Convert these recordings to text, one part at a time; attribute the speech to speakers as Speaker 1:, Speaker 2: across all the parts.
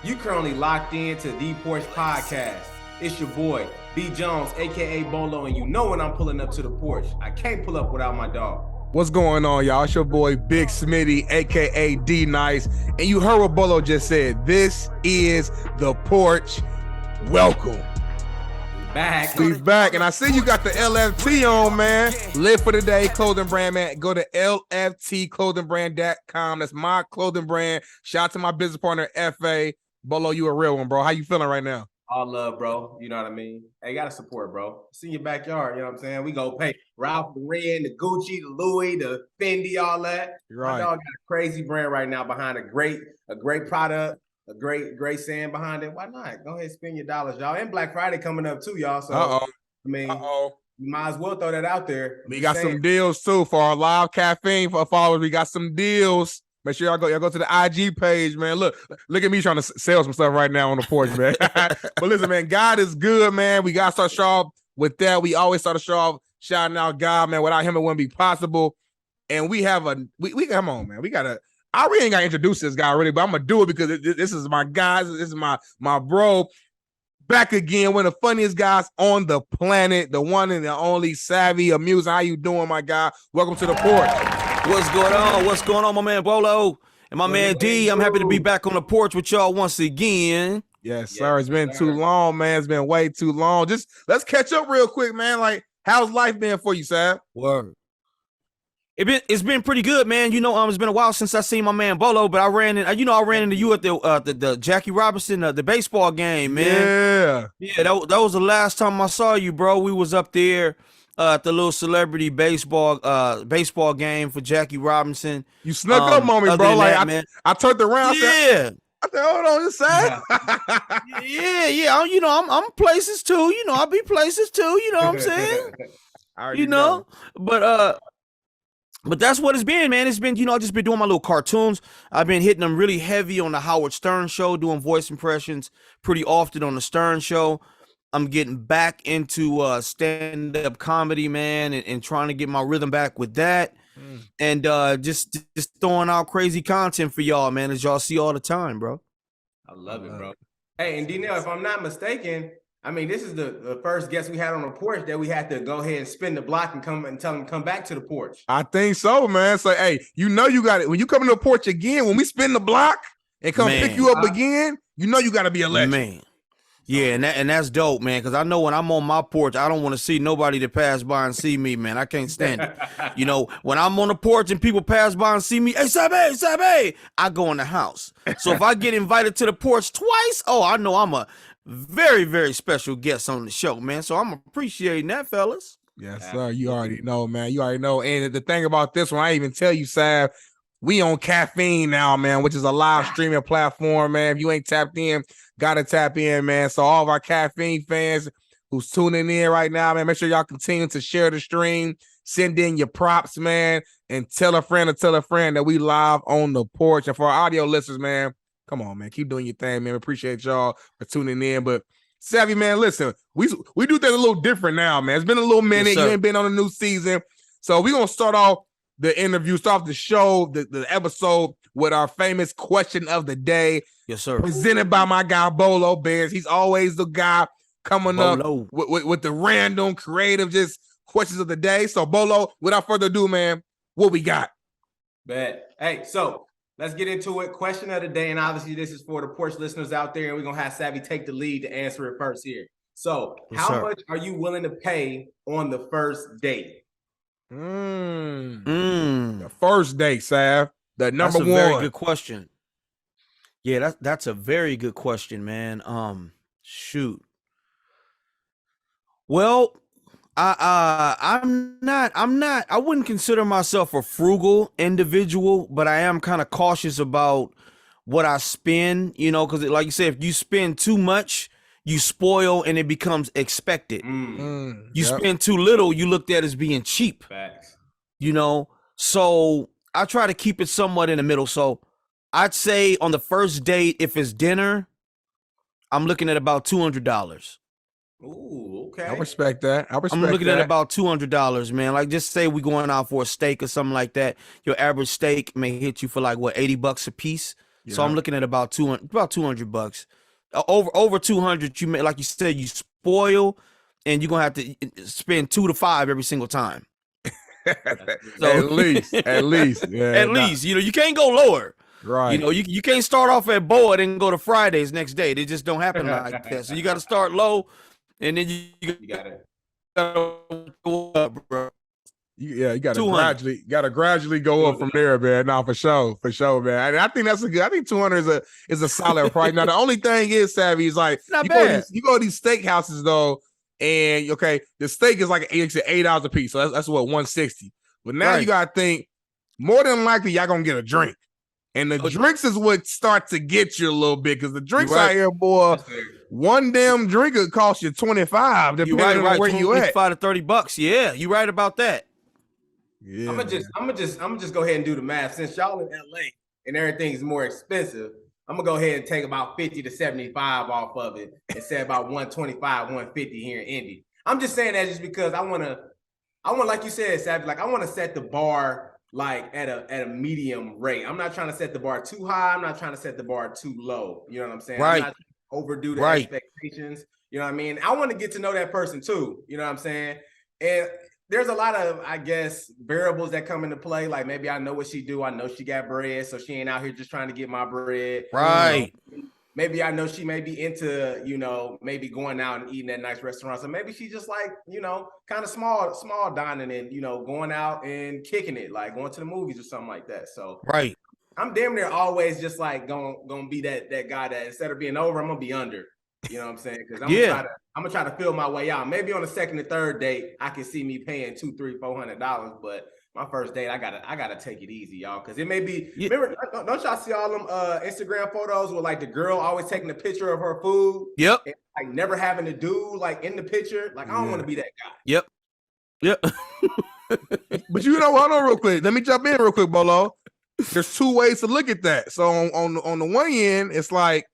Speaker 1: You currently locked in to the Porch Podcast. It's your boy, B. Jones, aka Bolo, and you know when I'm pulling up to the porch, I can't pull up without my dog.
Speaker 2: What's going on, y'all? It's your boy, Big Smitty, aka D Nice, and you heard what Bolo just said. This is the Porch. Welcome. We're back, and I see you got the LFT on, man. Live for the day clothing brand, man. Go to lftclothingbrand.com. That's my clothing brand. Shout out to my business partner, FA. Bolo, you a real one, bro. How you feeling right now?
Speaker 1: All love, bro. You know what I mean? Hey, you got to support, bro. See your backyard, you know what I'm saying? We go pay Ralph Lauren, the Gucci, the Louis, the Fendi, all that.
Speaker 2: You're right.
Speaker 1: My dog got a crazy brand right now behind a great product. A great saying behind it. Why not? Go ahead and spend your dollars, y'all. And Black Friday coming up too, y'all. So I mean, you might as well throw that out there.
Speaker 2: We got some deals too for our live caffeine for followers. We got some deals. Make sure y'all go to the IG page, man. Look at me trying to sell some stuff right now on the porch, man. But listen, man, God is good, man. We gotta start sharp with that. We always start to show off shouting out God, man. Without him, it wouldn't be possible. And we have we come on, man. I really ain't got to introduce this guy already, but I'm going to do it because this is my guy. This is my bro. Back again, one of the funniest guys on the planet, the one and the only Savvy Amusing. How you doing, my guy? Welcome to the porch.
Speaker 3: What's going on? What's going on, my man Bolo? And my man D, I'm happy to be back on the porch with y'all once again.
Speaker 2: Yes, sir. It's been too long, man. It's been way too long. Just let's catch up real quick, man. Like, how's life been for you, Sav?
Speaker 3: Word. It's been pretty good, man. You know, it's been a while since I seen my man Bolo, but I ran into you at the Jackie Robinson the baseball game, man. Yeah. That was the last time I saw you, bro. We was up there at the little celebrity baseball game for Jackie Robinson.
Speaker 2: You snuck up on me, bro. Like
Speaker 3: man.
Speaker 2: I turned around.
Speaker 3: Yeah.
Speaker 2: I said, hold on, this Sav.
Speaker 3: Yeah. You know, I'm places too. You know, I'll be places too. You know what I'm saying? You know, But that's what it's been, man. It's been, I've just been doing my little cartoons. I've been hitting them really heavy on the Howard Stern show, doing voice impressions pretty often on the Stern show. I'm getting back into stand-up comedy, man, and trying to get my rhythm back with that. And just throwing out crazy content for y'all, man, as y'all see all the time, bro.
Speaker 1: I love it, bro. Hey, and D-Nail, if I'm not mistaken, I mean, this is the first guest we had on the porch that we had to go ahead and spin the block and come and tell them to come back to the porch.
Speaker 2: I think so, man. So, hey, you got it. When you come to the porch again, when we spin the block and come pick you up again, you got to be a legend.
Speaker 3: Man. Yeah, and that's dope, man, because I know when I'm on my porch, I don't want to see nobody to pass by and see me, man. I can't stand it. When I'm on the porch and people pass by and see me, hey, Sabe, I go in the house. So if I get invited to the porch twice, I know I'm a very, very special guest on the show, man. So I'm appreciating that, fellas.
Speaker 2: Yes, sir. You already know, man. You already know. And the thing about this one, I even tell you, Sav, we on Caffeine now, man, which is a live streaming platform, man. If you ain't tapped in, gotta tap in, man. So all of our Caffeine fans who's tuning in right now, man, make sure y'all continue to share the stream, send in your props, man, and tell a friend that we live on the porch. And for our audio listeners, man, come on, man. Keep doing your thing, man. We appreciate y'all for tuning in. But Savvy, man, listen, we do things a little different now, man. It's been a little minute. You ain't been on a new season. So we're going to start off the interview, start off the show, the episode with our famous question of the day.
Speaker 3: Yes, sir.
Speaker 2: Presented by my guy, Bolo Bears. He's always the guy coming up with the random, creative, just questions of the day. So, Bolo, without further ado, man, what we got?
Speaker 1: Bet. Hey, so let's get into it. Question of the day, and obviously this is for the porch listeners out there, and we're going to have Savvy take the lead to answer it first here. So, how much are you willing to pay on the first date?
Speaker 2: The first date, Sav. The number one.
Speaker 3: That's a very good question. Yeah, that's a very good question, man. Shoot. Well, I wouldn't consider myself a frugal individual, but I am kind of cautious about what I spend, because like you said, if you spend too much, you spoil and it becomes expected. You spend too little, you looked at as being cheap.
Speaker 1: Facts.
Speaker 3: So I try to keep it somewhat in the middle. So I'd say on the first date, if it's dinner, I'm looking at about $200.
Speaker 1: Ooh, okay.
Speaker 2: I respect that.
Speaker 3: I'm looking at about $200, man. Like, just say we going out for a steak or something like that. Your average steak may hit you for like $80 a piece. So I'm looking at about 200 bucks. Over 200, you may, like you said, you spoil, and you're gonna have to spend 2 to 5 every single time. So
Speaker 2: at least, yeah,
Speaker 3: at least, you can't go lower.
Speaker 2: Right.
Speaker 3: You can't start off at board and go to Fridays next day. They just don't happen like that. So you got to start low, and then you got to go up, bro.
Speaker 2: You gotta gradually go up from there, man. No, for sure, man. And I think that's I think 200 is a solid price. Now the only thing is, Savvy, is like
Speaker 3: not
Speaker 2: you
Speaker 3: bad.
Speaker 2: Go to these steak houses though, and the steak is like $8 a piece, so that's what, 160. But now you gotta think, more than likely y'all gonna get a drink, and the drinks is what start to get you a little bit, because the drinks out here, boy, one damn drink could cost you $25 depending on where you at.
Speaker 3: $25 to $30. Yeah, you right about that.
Speaker 1: Yeah, I'm gonna just go ahead and do the math. Since y'all in LA and everything's more expensive, I'm gonna go ahead and take about 50 to 75 off of it and say about 125, 150 here in Indy. I'm just saying that just because I want, like you said, Savvy, like I want to set the bar like at a medium rate. I'm not trying to set the bar too high. I'm not trying to set the bar too low. You know what I'm saying?
Speaker 3: Right.
Speaker 1: I'm not trying to overdo the expectations. You know what I mean? I want to get to know that person too. You know what I'm saying? And there's a lot of, I guess, variables that come into play. Like maybe I know what she do. I know she got bread, so she ain't out here just trying to get my bread.
Speaker 3: Right.
Speaker 1: Maybe I know she may be into, maybe going out and eating at nice restaurants. So maybe she just like, kind of small dining and, going out and kicking it, like going to the movies or something like that. So
Speaker 3: right.
Speaker 1: I'm damn near always just like gonna be that guy that instead of being over, I'm gonna be under. You know what I'm saying? Because I'm gonna try to feel my way out. Maybe on the second and third date, I can see me paying $200, $300, $400. But my first date, I gotta take it easy, y'all. Because it may be. Remember, don't y'all see all them Instagram photos with like the girl always taking a picture of her food?
Speaker 3: Yep.
Speaker 1: And, like never having to do like in the picture. Like I don't want to be that guy.
Speaker 3: Yep.
Speaker 2: But hold on real quick. Let me jump in real quick, Bolo. There's two ways to look at that. So on the one end, it's like,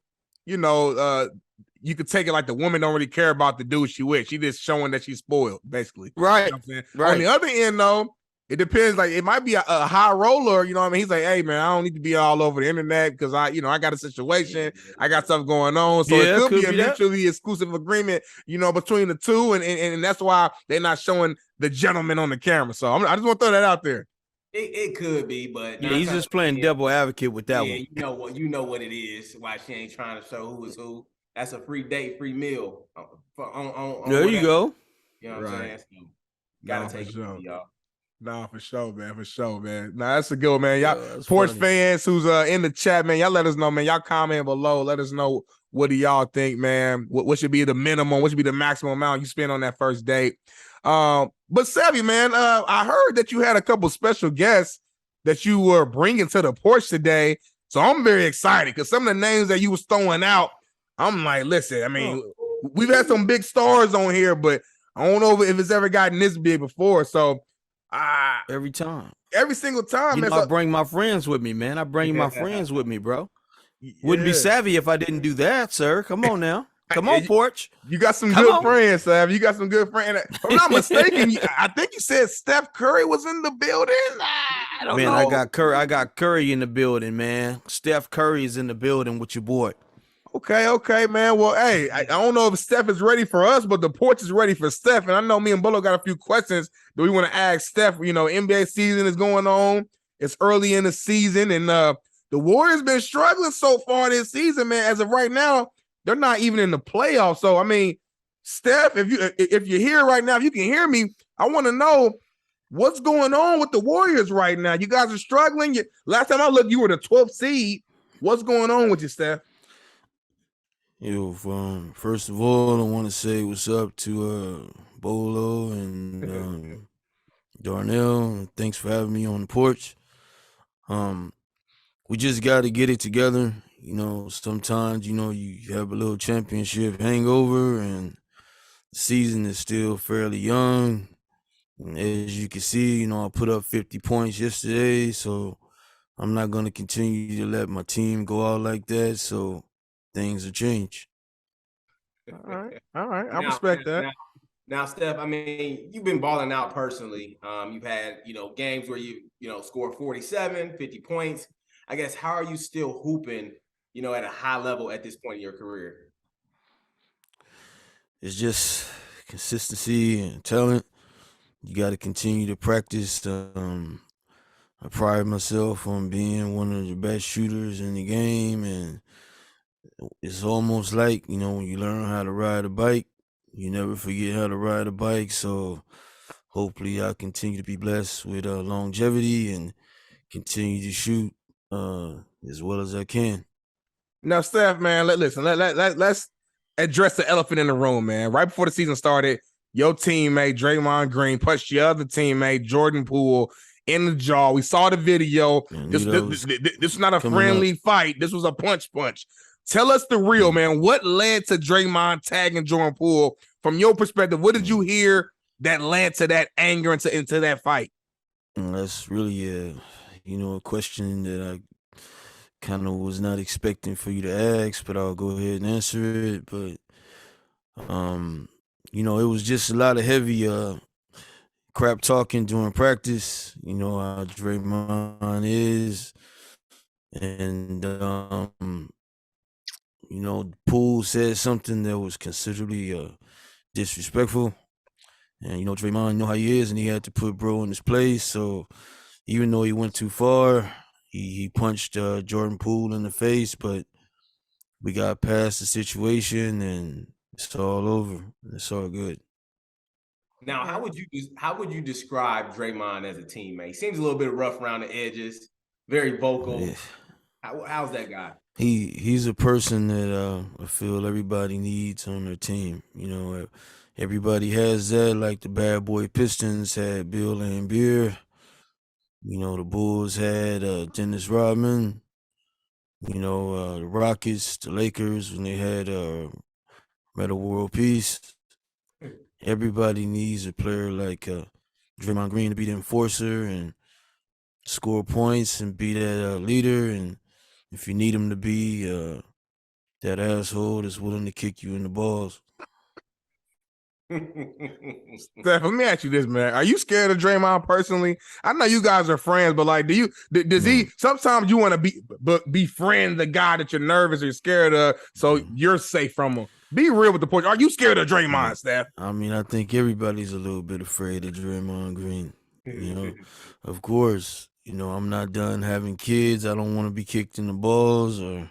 Speaker 2: you could take it like the woman don't really care about the dude she with. She just showing that she's spoiled, basically.
Speaker 3: Right.
Speaker 2: You know what I'm saying? Right. On the other end, though, it depends. Like it might be a high roller. You know what I mean? He's like, hey man, I don't need to be all over the internet because I got a situation. I got stuff going on. So it could be a mutually exclusive agreement, between the two, and that's why they're not showing the gentleman on the camera. So I just want to throw that out there.
Speaker 1: It could be, but
Speaker 3: he's just playing devil advocate with that one.
Speaker 1: You know what it is. Why she ain't trying to show who is who. That's a free date, free meal. On
Speaker 3: there you go.
Speaker 1: You know what I'm saying? So, gotta take it easy, y'all.
Speaker 2: Nah, for sure, man. Nah, that's a good one, man. Y'all Porch fans who's in the chat, man, y'all let us know, man. Y'all comment below. Let us know what do y'all think, man. What should be the minimum? What should be the maximum amount you spend on that first date? But Savvy, man, I heard that you had a couple special guests that you were bringing to the Porch today. So I'm very excited because some of the names that you was throwing out, I'm like, listen, I mean, we've had some big stars on here, but I don't know if it's ever gotten this big before. So
Speaker 3: every single time,
Speaker 2: man.
Speaker 3: I bring my friends with me, man. I bring my friends with me, bro. Wouldn't be savvy if I didn't do that, sir. Come on now. Come on, Porch.
Speaker 2: You got some good friends, Sav. You got some good friends. If I'm not mistaken, I think you said Steph Curry was in the building. I don't know.
Speaker 3: I got Curry in the building, man. Steph Curry is in the building with your boy.
Speaker 2: Okay, man. Well, hey, I don't know if Steph is ready for us, but the Porch is ready for Steph. And I know me and Bolo got a few questions that we want to ask Steph. NBA season is going on. It's early in the season, and the Warriors been struggling so far this season, man. As of right now, they're not even in the playoffs. So, I mean, Steph, if you're here right now, if you can hear me, I want to know what's going on with the Warriors right now. You guys are struggling. Last time I looked, you were the 12th seed. What's going on with you, Steph?
Speaker 3: First of all, I want to say what's up to Bolo and Darnell. Thanks for having me on the Porch. We just got to get it together. Sometimes, you have a little championship hangover and the season is still fairly young. And as you can see, I put up 50 points yesterday, so I'm not going to continue to let my team go out like that. So things will change.
Speaker 2: All right. I respect that.
Speaker 1: Now, Steph, I mean, you've been balling out personally. You've had, games where you score 47, 50 points. I guess, how are you still hooping, at a high level at this point in your career?
Speaker 3: It's just consistency and talent. You got to continue to practice. I pride myself on being one of the best shooters in the game, and it's almost like, when you learn how to ride a bike, you never forget how to ride a bike. So hopefully I continue to be blessed with longevity and continue to shoot as well as I can.
Speaker 2: Now, Steph, man, let's address the elephant in the room, man. Right before the season started, your teammate Draymond Green punched your other teammate Jordan Poole in the jaw. We saw the video. This was not a friendly fight. This was a punch. Tell us the real, man. What led to Draymond tagging Jordan Poole? From your perspective, what did you hear that led to that anger into that fight?
Speaker 3: That's really a question that I kind of was not expecting for you to ask, but I'll go ahead and answer it. But it was just a lot of heavy crap talking during practice. You know how Draymond is, and Poole said something that was considerably disrespectful. And Draymond know how he is, and he had to put bro in his place. So even though he went too far, he punched Jordan Poole in the face, but we got past the situation, and it's all over. It's all good.
Speaker 1: Now, how would you describe Draymond as a teammate? He seems a little bit rough around the edges, very vocal. Yeah. How's that guy?
Speaker 3: He's a person that I feel everybody needs on their team. Everybody has that, like the bad boy Pistons had Bill Laimbeer. The Bulls had Dennis Rodman. The Rockets, the Lakers, when they had Metta World Peace. Everybody needs a player like Draymond Green to be the enforcer and score points and be that leader. And if you need him to be that asshole that's willing to kick you in the balls.
Speaker 2: Steph, let me ask you this, man. Are you scared of Draymond personally? I know you guys are friends, but like, does he? Sometimes you want to befriend the guy that you're nervous or you're scared of, so you're safe from him. Be real with the point. Are you scared of Draymond, Steph?
Speaker 3: I mean, I think everybody's a little bit afraid of Draymond Green. Of course. I'm not done having kids. I don't want to be kicked in the balls or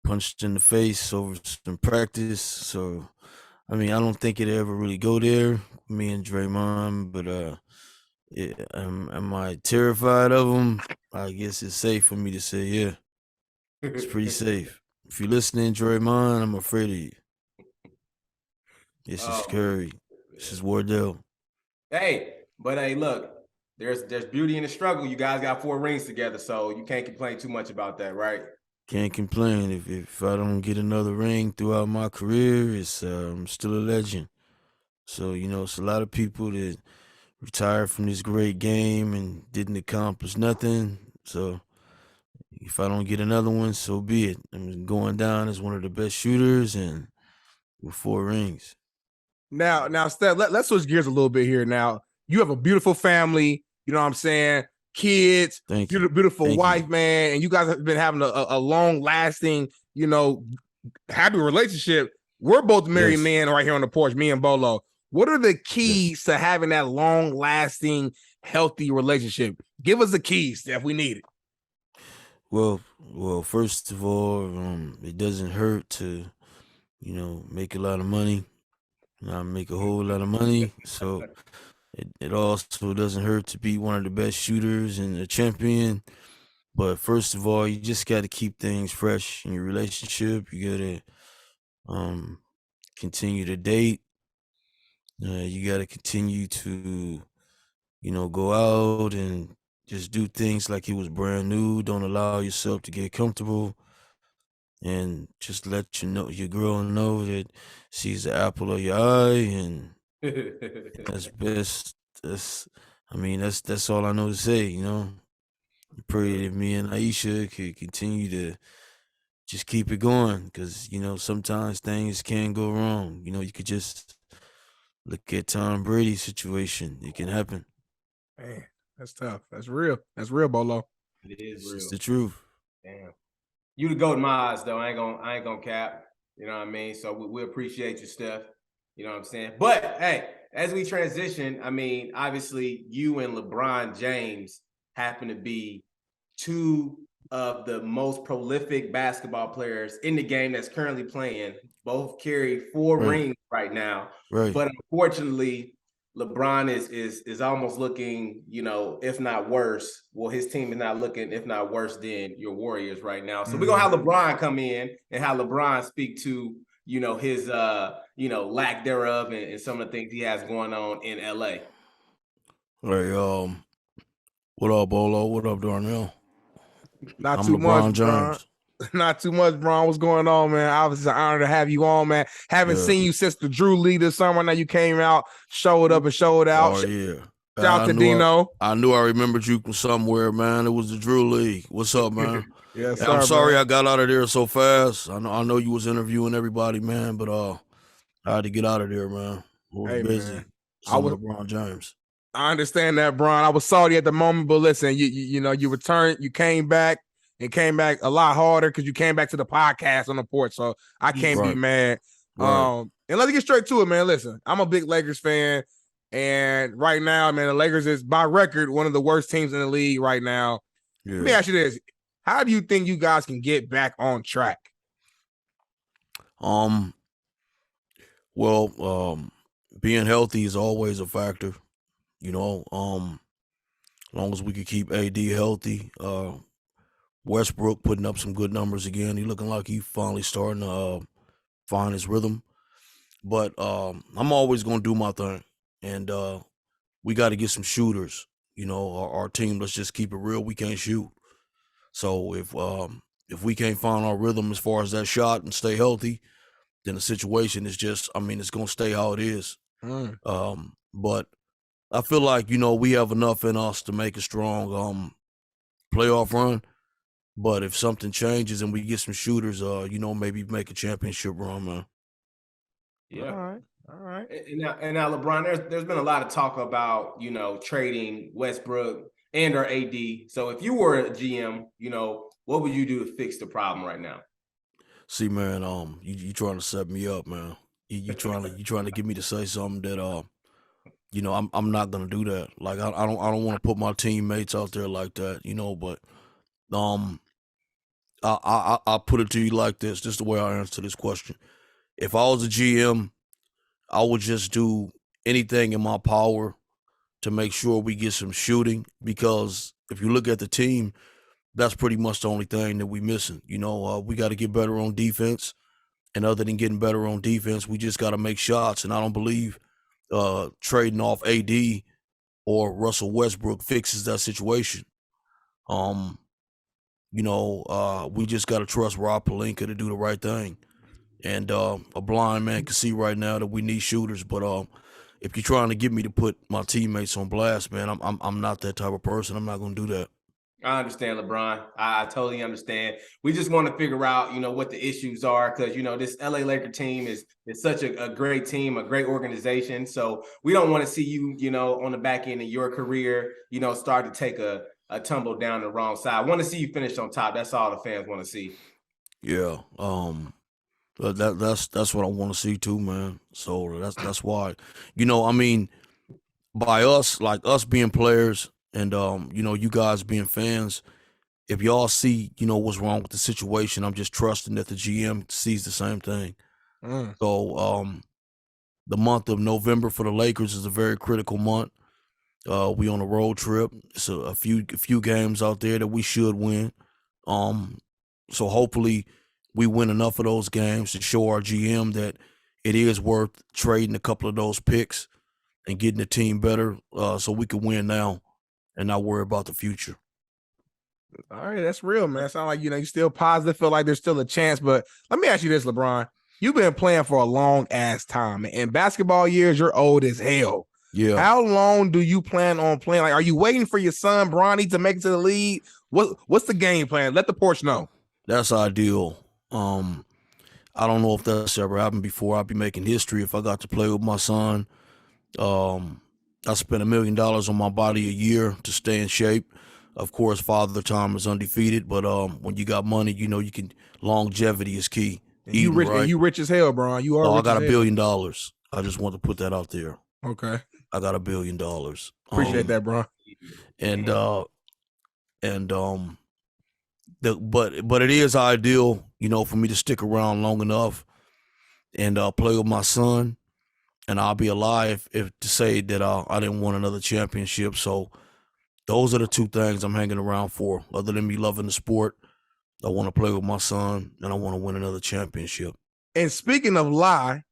Speaker 3: punched in the face over some practice. So, I mean, I don't think it'll ever really go there, me and Draymond, but am I terrified of him? I guess it's safe for me to say, yeah. It's pretty safe. If you're listening, Draymond, I'm afraid of you. This is scary. This is Wardell.
Speaker 1: Hey, but hey, look, there's beauty in the struggle. You guys got 4 rings together, so you can't complain too much about that, right?
Speaker 3: Can't complain. If I don't get another ring throughout my career, it's I'm still a legend. So, it's a lot of people that retired from this great game and didn't accomplish nothing. So if I don't get another one, so be it. I'm going down as one of the best shooters and with 4 rings.
Speaker 2: Now, Steph, let's switch gears a little bit here. Now, you have a beautiful family, you know what I'm saying? Kids, beautiful wife, man, and you guys have been having a long-lasting, happy relationship. We're both married men right here on the porch, me and Bolo. What are the keys to having that long-lasting, healthy relationship? Give us the keys, Steph. We need it.
Speaker 3: Well, first of all, it doesn't hurt to, make a lot of money. I make a whole lot of money, so it also doesn't hurt to be one of the best shooters and a champion. But first of all, you just got to keep things fresh in your relationship. You got to continue to date. You got to continue to, go out and just do things like it was brand new. Don't allow yourself to get comfortable. And just let your girl know that she's the apple of your eye, and that's best. That's all I know to say. I pray that me and Aisha could continue to just keep it going, because sometimes things can go wrong. You could just look at Tom Brady's situation; it can happen.
Speaker 2: Man, that's tough. That's real. That's real, Bolo.
Speaker 1: It is
Speaker 3: It's
Speaker 1: real.
Speaker 3: the truth.
Speaker 1: Damn. You the goat in my eyes, though. I ain't gonna cap. You know what I mean? So we appreciate you, Steph. You know what I'm saying? But hey, as we transition, I mean, obviously you and LeBron James happen to be two of the most prolific basketball players in the game that's currently playing. Both carry 4 rings right now.
Speaker 3: Right.
Speaker 1: But unfortunately, LeBron is almost looking, you know, if not worse. Well, his team is not looking, if not worse, than your Warriors right now. So we're gonna have LeBron come in and have LeBron speak to, you know, his lack thereof and some of the things he has going on in LA.
Speaker 3: Hey, what up, Bolo? What up, Darnell?
Speaker 2: Not
Speaker 3: I'm
Speaker 2: too
Speaker 3: LeBron
Speaker 2: much,
Speaker 3: James.
Speaker 2: Not too much, Bron. What's going on, man? Obviously, it's an honor to have you on, man. Haven't seen you since the Drew League this summer. Now you came out, showed up and showed out.
Speaker 3: Oh, yeah.
Speaker 2: Shout out to Dino.
Speaker 3: I knew I remembered you from somewhere, man. It was the Drew League. What's up, man?
Speaker 2: Yes, sir,
Speaker 3: I'm sorry
Speaker 2: man.
Speaker 3: I got out of there so fast. I know you was interviewing everybody, man, but I had to get out of there, man. I was busy.
Speaker 2: Man.
Speaker 3: LeBron James.
Speaker 2: I understand that, Bron. I was salty at the moment, but listen, you know, you returned, you came back a lot harder because you came back to the podcast on the porch. So I can't be mad.
Speaker 3: Right.
Speaker 2: And let's get straight to it, man. Listen, I'm a big Lakers fan, and right now, man, the Lakers is by record one of the worst teams in the league right now.
Speaker 3: Yeah.
Speaker 2: Let me ask you this: how do you think you guys can get back on track?
Speaker 3: Well, being healthy is always a factor. You know, as long as we could keep AD healthy, Westbrook putting up some good numbers again. He looking like he finally starting to find his rhythm. But I'm always gonna do my thing, and we got to get some shooters. You know, our team. Let's just keep it real. We can't shoot. So if we can't find our rhythm as far as that shot and stay healthy, then the situation is just. I mean, it's gonna stay how it is. But I feel like, you know, we have enough in us to make a strong playoff run. But if something changes and we get some shooters, you know, maybe make a championship run, man.
Speaker 1: Yeah. All right. And now, LeBron, there's been a lot of talk about, you know, trading Westbrook and or AD. So if you were a GM, you know, what would you do to fix the problem right now?
Speaker 3: See, man, you trying to set me up, man. You trying to get me to say something that you know, I'm not gonna do that. Like I don't want to put my teammates out there like that, you know. But I'll put it to you like this. This is the way I answer this question. If I was a GM, I would just do anything in my power to make sure we get some shooting. Because if you look at the team, that's pretty much the only thing that we missing. You know, we got to get better on defense. And other than getting better on defense, we just got to make shots. And I don't believe trading off AD or Russell Westbrook fixes that situation. You know, we just got to trust Rob Pelinka to do the right thing. And a blind man can see right now that we need shooters. But if you're trying to get me to put my teammates on blast, man, I'm not that type of person. I'm not going to do that.
Speaker 1: I understand, LeBron. I totally understand. We just want to figure out, you know, what the issues are because, you know, this LA Laker team is such a great team, a great organization. So we don't want to see you, you know, on the back end of your career, you know, start to take a tumble down the wrong side. I want to see you finish on top. That's all the fans want to see.
Speaker 3: Yeah. That's what I want to see too, man. So that's why, you know, I mean, by us, like us being players, and you know, you guys being fans, if y'all see, you know, what's wrong with the situation, I'm just trusting that the GM sees the same thing. So the month of November for the Lakers is a very critical month. We on a road trip. It's a few games out there that we should win. So hopefully we win enough of those games to show our GM that it is worth trading a couple of those picks and getting the team better, so we can win now and not worry about the future.
Speaker 2: All right, that's real, man. Sound like, you know, you're still positive, feel like there's still a chance. But let me ask you this, LeBron. You've been playing for a long ass time. In basketball years, you're old as hell.
Speaker 3: Yeah.
Speaker 2: How long do you plan on playing? Like, are you waiting for your son, Bronny, to make it to the league? What's the game plan? Let the Porch know.
Speaker 3: That's ideal. I don't know if that's ever happened before. I'd be making history if I got to play with my son. I spent $1 million on my body a year to stay in shape. Of course, Father Time is undefeated, but when you got money, you know longevity is key.
Speaker 2: And you rich, right? And you rich as hell, bro. You are.
Speaker 3: I got $1 billion. I just want to put that out there.
Speaker 2: Okay.
Speaker 3: I got $1 billion.
Speaker 2: Appreciate that, bro.
Speaker 3: But it is ideal, for me to stick around long enough and play with my son, and I'll be alive if to say that I didn't want another championship. So those are the two things I'm hanging around for. Other than me loving the sport, I want to play with my son, and I want to win another championship.
Speaker 2: And speaking of lie,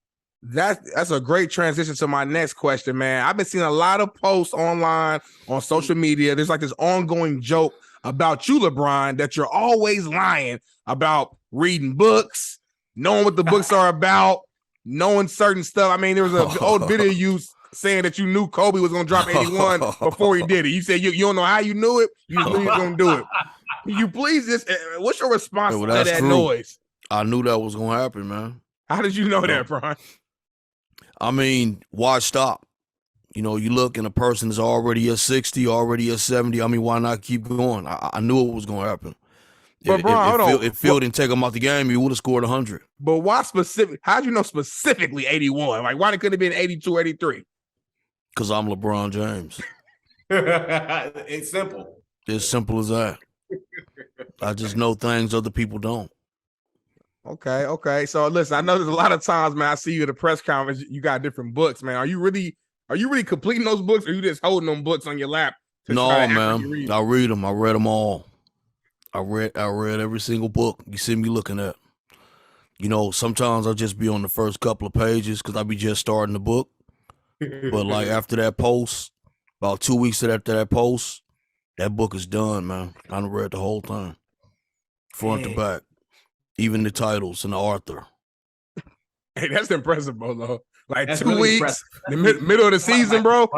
Speaker 2: that's a great transition to my next question, man. I've been seeing a lot of posts online on social media. There's like this ongoing joke about you, LeBron, that you're always lying about reading books, knowing what the books are about, knowing certain stuff. I mean, there was an old video you saying that you knew Kobe was going to drop 81 before he did it. You said you don't know how you knew it. You just knew he was going to do it. Can you please what's your response to that noise?
Speaker 3: I knew that was going to happen, man.
Speaker 2: How did you know that, Brian?
Speaker 3: I mean, why stop? You look and a person is already at 60, already at 70. I mean, why not keep going? I knew it was going to happen.
Speaker 2: But Brian,
Speaker 3: if Phil didn't take him out the game, he would have scored 100.
Speaker 2: But why specific? How'd you know specifically 81? Like, why it couldn't have been 82, 83?
Speaker 3: Because I'm LeBron James.
Speaker 1: It's simple.
Speaker 3: It's simple as that. I just know things other people don't.
Speaker 2: Okay. So listen, I know there's a lot of times, man, I see you at a press conference, you got different books, man. Are you really completing those books, or are you just holding them books on your lap?
Speaker 3: No, man. I read them. I read them all. I read every single book you see me looking at. Sometimes I'll just be on the first couple of pages because I'll be just starting the book. But like after that post, about 2 weeks after that post, that book is done, man. I done read the whole thing, front to back, even the titles and the author.
Speaker 2: Hey, that's impressive, Bolo. Like that's 2 weeks, the middle of the season, bro.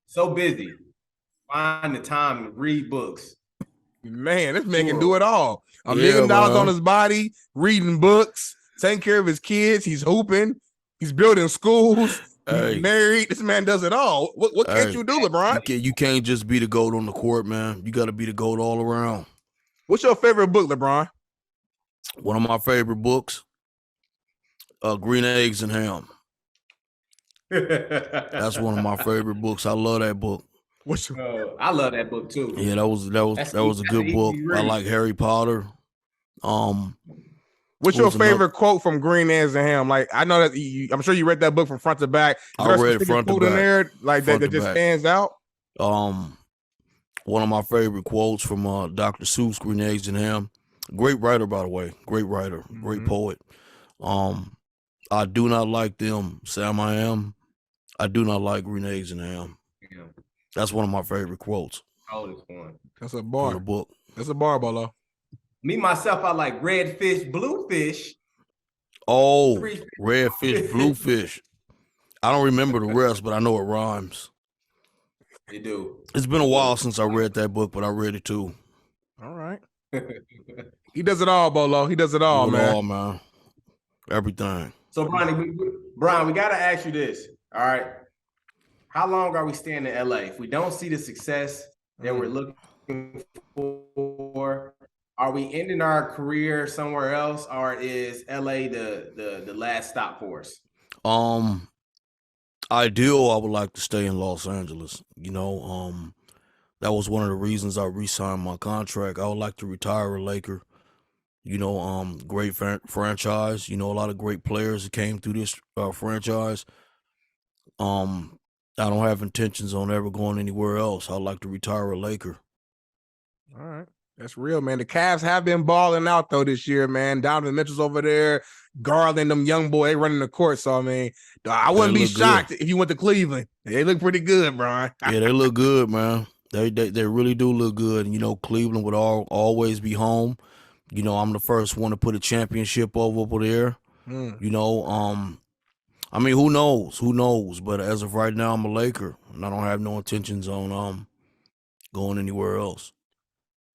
Speaker 1: So busy. Find the time to read books.
Speaker 2: Man, this man can do it all. $1 million on his body, reading books, taking care of his kids. He's hooping. He's building schools. He's married. This man does it all. What can't you do, LeBron?
Speaker 3: You can't just be the GOAT on the court, man. You got to be the GOAT all around.
Speaker 2: What's your favorite book, LeBron?
Speaker 3: One of my favorite books, Green Eggs and Ham. That's one of my favorite books. I love that book.
Speaker 1: I love that book too.
Speaker 3: Yeah, that was a good book. I like Harry Potter.
Speaker 2: What's your favorite quote from Green Eggs and Ham? Like, I know that I'm sure you read that book from front to back.
Speaker 3: I read it front to back.
Speaker 2: In there, like that just stands out.
Speaker 3: One of my favorite quotes from Dr. Seuss, Green Eggs and Ham. Great writer, by the way. Great writer. Great poet. I do not like them, Sam I Am. I do not like Green Eggs and Ham. Yeah. That's one of my favorite quotes.
Speaker 2: That's a bar.
Speaker 3: The book.
Speaker 2: That's a bar, Bolo.
Speaker 1: Me, myself, I like red fish, blue fish.
Speaker 3: Oh, red fish, blue fish. I don't remember the rest, but I know it rhymes.
Speaker 1: You do.
Speaker 3: It's been a while since I read that book, but I read it too.
Speaker 2: All right. He does it all, Bolo. He does it all, man.
Speaker 3: All, man. Everything.
Speaker 1: So, Brian, we got to ask you this. All right. How long are we staying in LA? If we don't see the success that we're looking for, are we ending our career somewhere else, or is LA the last stop for us?
Speaker 3: Ideal, I would like to stay in Los Angeles. That was one of the reasons I re-signed my contract. I would like to retire a Laker. Great franchise. A lot of great players that came through this franchise. I don't have intentions on ever going anywhere else. I'd like to retire a Laker.
Speaker 2: All right. That's real, man. The Cavs have been balling out, though, this year, man. Donovan Mitchell's over there. Garland, them young boy, they running the court. So, I mean, I wouldn't be shocked if you went to Cleveland. They look pretty good, Brian.
Speaker 3: Yeah, they look good, man. They really do look good. And, Cleveland would always be home. I'm the first one to put a championship over there. I mean, who knows? Who knows? But as of right now, I'm a Laker, and I don't have no intentions on going anywhere else.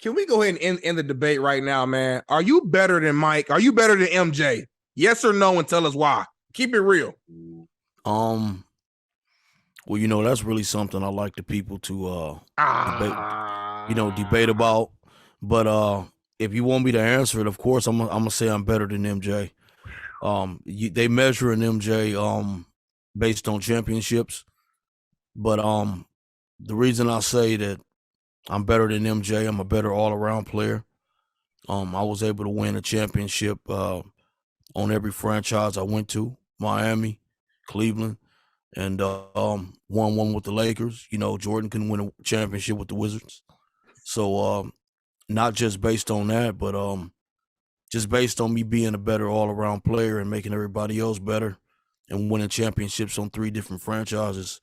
Speaker 2: Can we go ahead and end the debate right now, man? Are you better than Mike? Are you better than MJ? Yes or no, and tell us why. Keep it real.
Speaker 3: Well, that's really something I like the people to debate. debate about. But if you want me to answer it, of course, I'm gonna say I'm better than MJ. They measure an MJ based on championships, but the reason I say that I'm better than MJ, I'm a better all around player. I was able to win a championship on every franchise I went to: Miami, Cleveland, and won one with the Lakers. Jordan couldn't win a championship with the Wizards. So not just based on that, but just based on me being a better all-around player and making everybody else better and winning championships on 3 different franchises,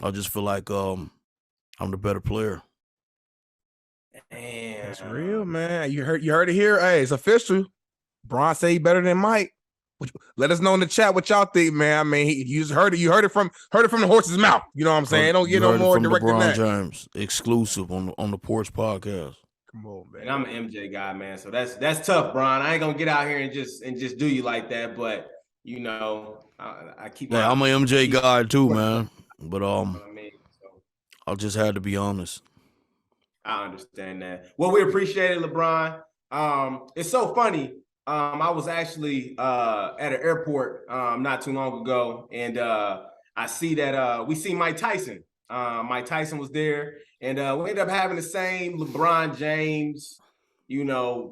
Speaker 3: I just feel like I'm the better player.
Speaker 1: Damn.
Speaker 2: That's real, man. You heard it here. Hey, it's official. Bron say he better than Mike. Let us know in the chat what y'all think, man. I mean, you just heard it. You heard it from the horse's mouth. You know what I'm saying? Don't get no more direct than that.
Speaker 3: LeBron James, exclusive on the Porch podcast.
Speaker 2: Come on, man.
Speaker 1: And I'm an MJ guy, man. So that's tough, Bron. I ain't gonna get out here and just do you like that, but I keep.
Speaker 3: Yeah, I'm an MJ guy too, man. But
Speaker 1: I
Speaker 3: just had to be honest.
Speaker 1: I understand that. Well, we appreciate it, LeBron. It's so funny. I was actually at an airport not too long ago, and I see that we see Mike Tyson. Mike Tyson was there, and we ended up having the same LeBron James,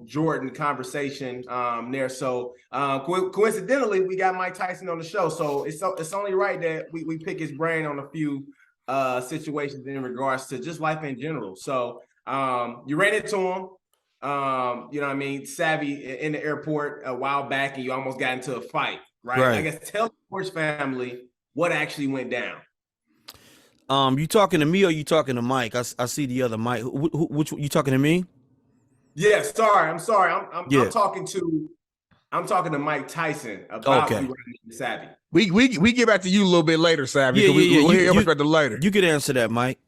Speaker 1: Jordan conversation there. So coincidentally, we got Mike Tyson on the show. So it's only right that we pick his brain on a few situations in regards to just life in general. So you ran into him. Savvy in the airport a while back, and you almost got into a fight, right? I guess tell the Porch family what actually went down.
Speaker 3: You talking to me or you talking to Mike? I see the other Mike. Which you talking to me?
Speaker 1: Yeah, sorry. I'm sorry. I'm talking to Mike Tyson about Savvy.
Speaker 2: We get back to you a little bit later, Savvy. We'll hear your perspective later.
Speaker 3: You could answer that, Mike.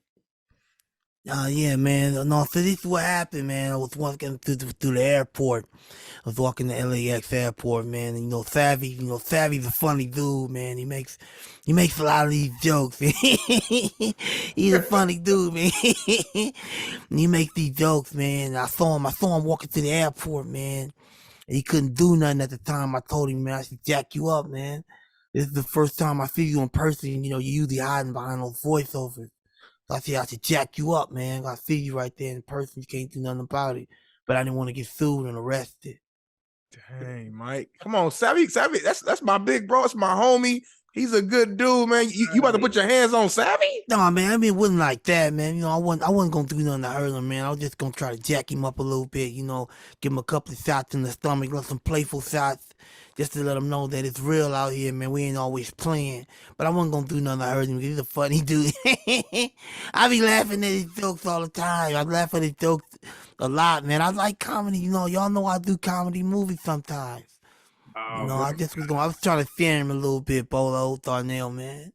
Speaker 4: Yeah, man. No, so this is what happened, man. I was walking through the airport. I was walking to LAX airport, man. And, Savvy's a funny dude, man. He makes a lot of these jokes. He's a funny dude, man. He makes these jokes, man. I saw him walking to the airport, man. And he couldn't do nothing at the time. I told him, man, I should jack you up, man. This is the first time I see you in person. You usually hiding behind those voiceovers. I said, I should jack you up, man. I see you right there in person. You can't do nothing about it. But I didn't want to get sued and arrested.
Speaker 2: Dang, Mike. Come on, Savvy. That's my big bro. It's my homie. He's a good dude, man. You about to put your hands on Savvy?
Speaker 4: No, man. I mean, it wasn't like that, man. I wasn't going to do nothing to hurt him, man. I was just going to try to jack him up a little bit, give him a couple of shots in the stomach, some playful shots, just to let him know that it's real out here, man. We ain't always playing. But I wasn't going to do nothing to hurt him because he's a funny dude. I be laughing at his jokes all the time. I laugh at his jokes a lot, man. I like comedy. Y'all know I do comedy movies sometimes. I was trying to fear him a little bit, Bolo Darnell, man.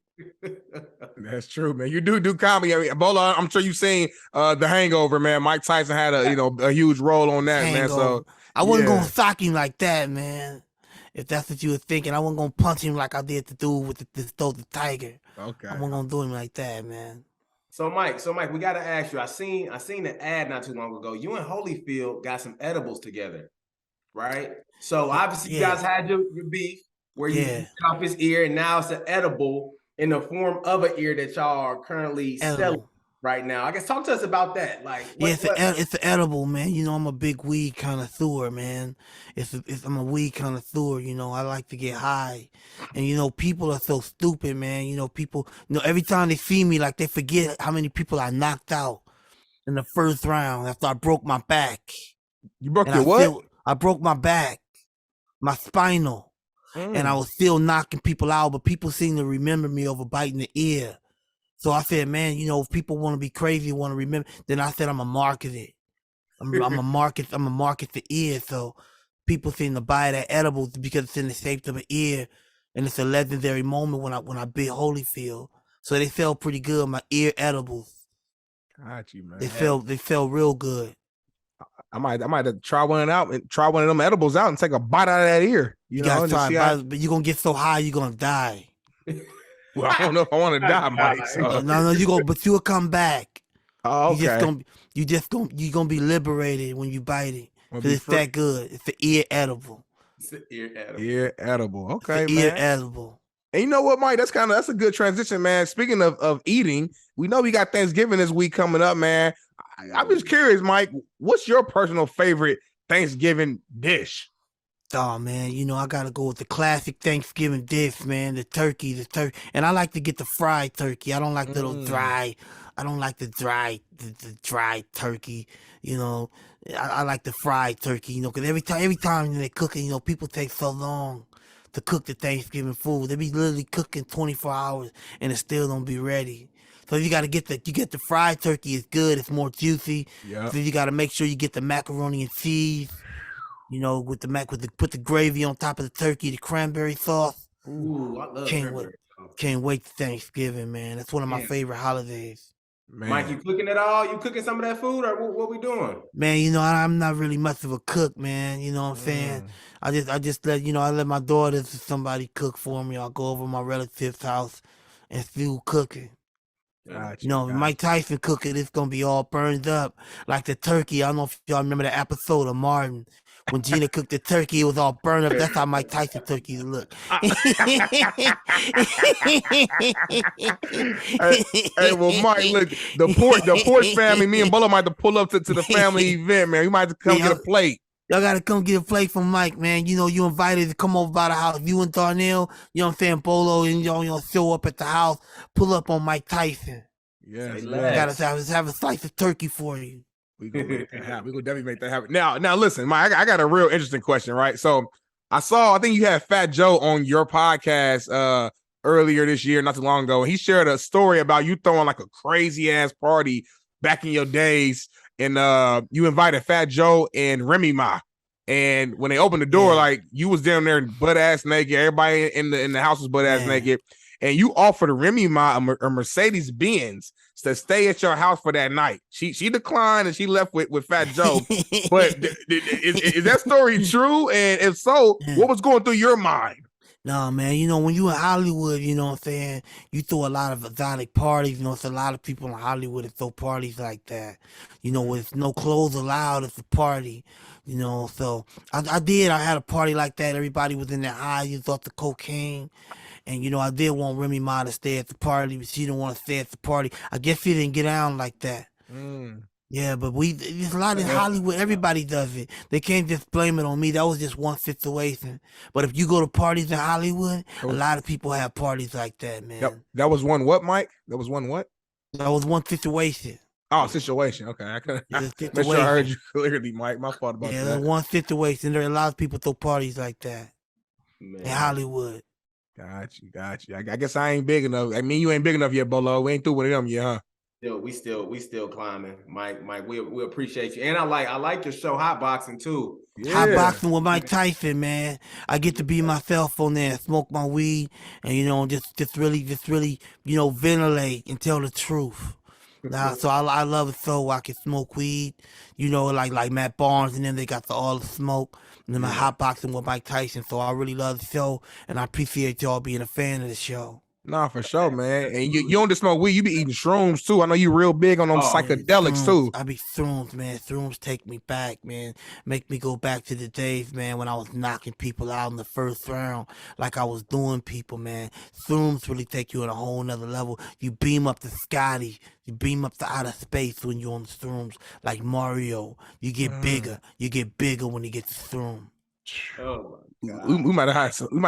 Speaker 2: That's true, man. You do comedy. I mean, Bolo, I'm sure you've seen The Hangover, man. Mike Tyson had a huge role on that, man. So
Speaker 4: I wasn't gonna sock him like that, man. If that's what you were thinking, I wasn't gonna punch him like I did the dude with the tiger.
Speaker 2: Okay.
Speaker 4: I wasn't gonna do him like that, man.
Speaker 1: So Mike, we gotta ask you. I seen the ad not too long ago. You and Holyfield got some edibles together, right? So obviously you guys had your beef where you cut off his ear, and now it's an edible in the form of an ear that y'all are currently selling right now. I guess talk to us about that. Like,
Speaker 4: it's an edible, man. I'm a big weed connoisseur, man. I'm a weed connoisseur. I like to get high, and people are so stupid, man. People, every time they see me, like they forget how many people I knocked out in the first round after I broke my back.
Speaker 2: You broke your what?
Speaker 4: I broke my back, my spinal, and I was still knocking people out, but people seem to remember me over biting the ear. So I said, man, if people want to be crazy, want to remember, then I said I'm gonna market it. I'm a market the ear, so people seem to buy that edible because it's in the shape of an ear, and it's a legendary moment when I bit Holyfield. So they sell pretty good. My ear edibles.
Speaker 2: Got you, man.
Speaker 4: They sell real good.
Speaker 2: I might have to try one out and try one of them edibles out and take a bite out of that ear.
Speaker 4: You gotta try, but you're gonna get so high you're gonna die.
Speaker 2: Well, I don't know if I want to die, Mike. So.
Speaker 4: No, but you'll come back.
Speaker 2: Oh, okay.
Speaker 4: you gonna be liberated when you bite it. Cause it's that good. It's an ear edible.
Speaker 1: It's an ear edible.
Speaker 2: Ear edible. Okay,
Speaker 4: it's an
Speaker 2: man.
Speaker 4: Ear edible.
Speaker 2: And you know what, Mike? That's a good transition, man. Speaking of eating, we know we got Thanksgiving this week coming up, man. I'm just curious, Mike. What's your personal favorite Thanksgiving dish?
Speaker 4: Oh man, I gotta go with the classic Thanksgiving dish, man. The turkey, and I like to get the fried turkey. I don't like the dry. I don't like the dry turkey. I like the fried turkey. Because every time they cook it, people take so long to cook the Thanksgiving food. They be literally cooking 24 hours and it still don't be ready. So you gotta get the fried turkey. It's good. It's more juicy.
Speaker 2: Yeah.
Speaker 4: So you gotta make sure you get the macaroni and cheese. Put the gravy on top of the turkey, the cranberry sauce.
Speaker 1: Ooh, I love cranberry sauce.
Speaker 4: Can't wait to Thanksgiving, man. That's one of my favorite holidays.
Speaker 2: Man.
Speaker 1: Mike, you cooking it all? You cooking some of that food, or what we doing?
Speaker 4: Man, I'm not really much of a cook, man. You know what I'm saying? I just let I let my daughters or somebody cook for me. I'll go over to my relative's house and do cooking.
Speaker 2: Gotcha,
Speaker 4: If Mike Tyson cook it, it's gonna be all burned up like the turkey. I don't know if y'all remember the episode of Martin when Gina cooked the turkey. It was all burned up. That's how Mike Tyson turkeys look.
Speaker 2: Hey, well, Mike, look, the Porch family, me and Bolo might have to pull up to the family event, man. We might have to come get a plate.
Speaker 4: Y'all gotta come get a plate from Mike, man. You invited to come over by the house. You and Darnell, you know what I'm saying, Bolo, and y'all show up at the house, pull up on Mike Tyson.
Speaker 2: Yes,
Speaker 4: gotta have a slice of turkey for you.
Speaker 2: We gonna make that happen. We gonna definitely make that happen. Now, listen, Mike, I got a real interesting question, right? So I think you had Fat Joe on your podcast earlier this year, not too long ago, and he shared a story about you throwing like a crazy ass party back in your days. And you invited Fat Joe and Remy Ma. And when they opened the door, like you was down there butt ass naked. Everybody in the house was butt ass naked. And you offered Remy Ma a Mercedes Benz to stay at your house for that night. She declined and she left with Fat Joe. But is that story true? And if so, what was going through your mind?
Speaker 4: No, man, when you in Hollywood, you know what I'm saying, you throw a lot of exotic parties. It's a lot of people in Hollywood that throw parties like that. With no clothes allowed, it's a party. So I had a party like that. Everybody was in their high, used off the cocaine. And, I did want Remy Ma to stay at the party, but she didn't want to stay at the party. I guess she didn't get down like that. Yeah, but there's a lot in Hollywood. Everybody does it. They can't just blame it on me. That was just one situation. But if you go to parties in Hollywood, a lot of people have parties like that, man.
Speaker 2: Yep. That was one what, Mike? That was one what?
Speaker 4: That was one situation.
Speaker 2: Oh, situation. Okay. I couldn't make sure I heard you clearly, Mike. My fault about that.
Speaker 4: Yeah, one situation. There are a lot of people throw parties like that in Hollywood.
Speaker 2: Got you. I guess I ain't big enough. I mean, you ain't big enough yet, Bolo. We ain't through with them yet, huh?
Speaker 1: We still climbing, Mike. We appreciate you, and I like your show, Hot Boxing too.
Speaker 4: Yeah. Hot Boxing with Mike Tyson, man. I get to be myself on there, smoke my weed, and just really, ventilate and tell the truth. So I love it so I can smoke weed, like Matt Barnes, and then they got all the smoke. And then my Hot Boxing with Mike Tyson. So I really love the show, and I appreciate y'all being a fan of the show.
Speaker 2: Nah, for sure, man. And you don't just smoke weed, you be eating shrooms too. I know you real big on them psychedelics too.
Speaker 4: I be shrooms, man. Shrooms take me back, man. Make me go back to the days, man, when I was knocking people out in the first round like I was doing people, man. Shrooms really take you on a whole nother level. You beam up to Scotty. You beam up to outer space when you're on the shrooms, like Mario. You get bigger. You get bigger when you get the shroom.
Speaker 1: Oh my God.
Speaker 2: We might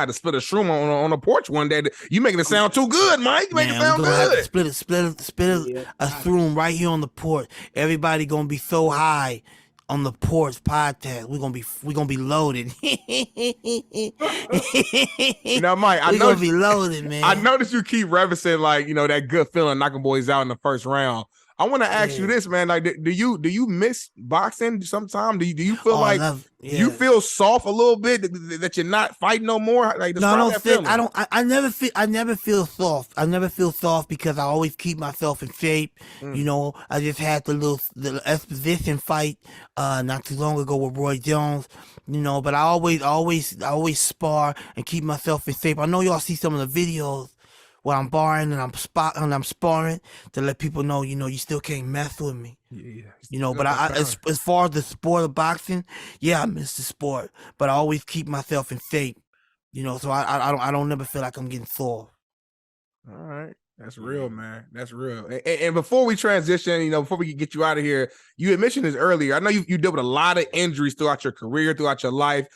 Speaker 2: have split a shroom on a porch one day. You making it sound too good, Mike. You making it sound good.
Speaker 4: Have to split a shroom right here on the porch. Everybody gonna be so high on the Porch podcast. We're gonna be loaded.
Speaker 2: Mike,
Speaker 4: we're gonna be loaded, man.
Speaker 2: I noticed you keep referencing that good feeling knocking boys out in the first round. I want to ask you this, man. Like, do you miss boxing sometime? Do you feel you feel soft a little bit that you're not fighting no more? Like,
Speaker 4: no, I don't feel. I never feel soft. I never feel soft because I always keep myself in shape. I just had the little exposition fight not too long ago with Roy Jones. But I always spar and keep myself in shape. I know y'all see some of the videos when I'm barring and I'm sparring to let people know, you still can't mess with me.
Speaker 2: Yeah.
Speaker 4: But as far as the sport of boxing, yeah, I miss the sport, but I always keep myself in shape. So I don't never feel like I'm getting sore.
Speaker 2: All right. That's real, man. That's real. And before we transition, before we get you out of here, you had mentioned this earlier. I know you dealt with a lot of injuries throughout your career, throughout your life.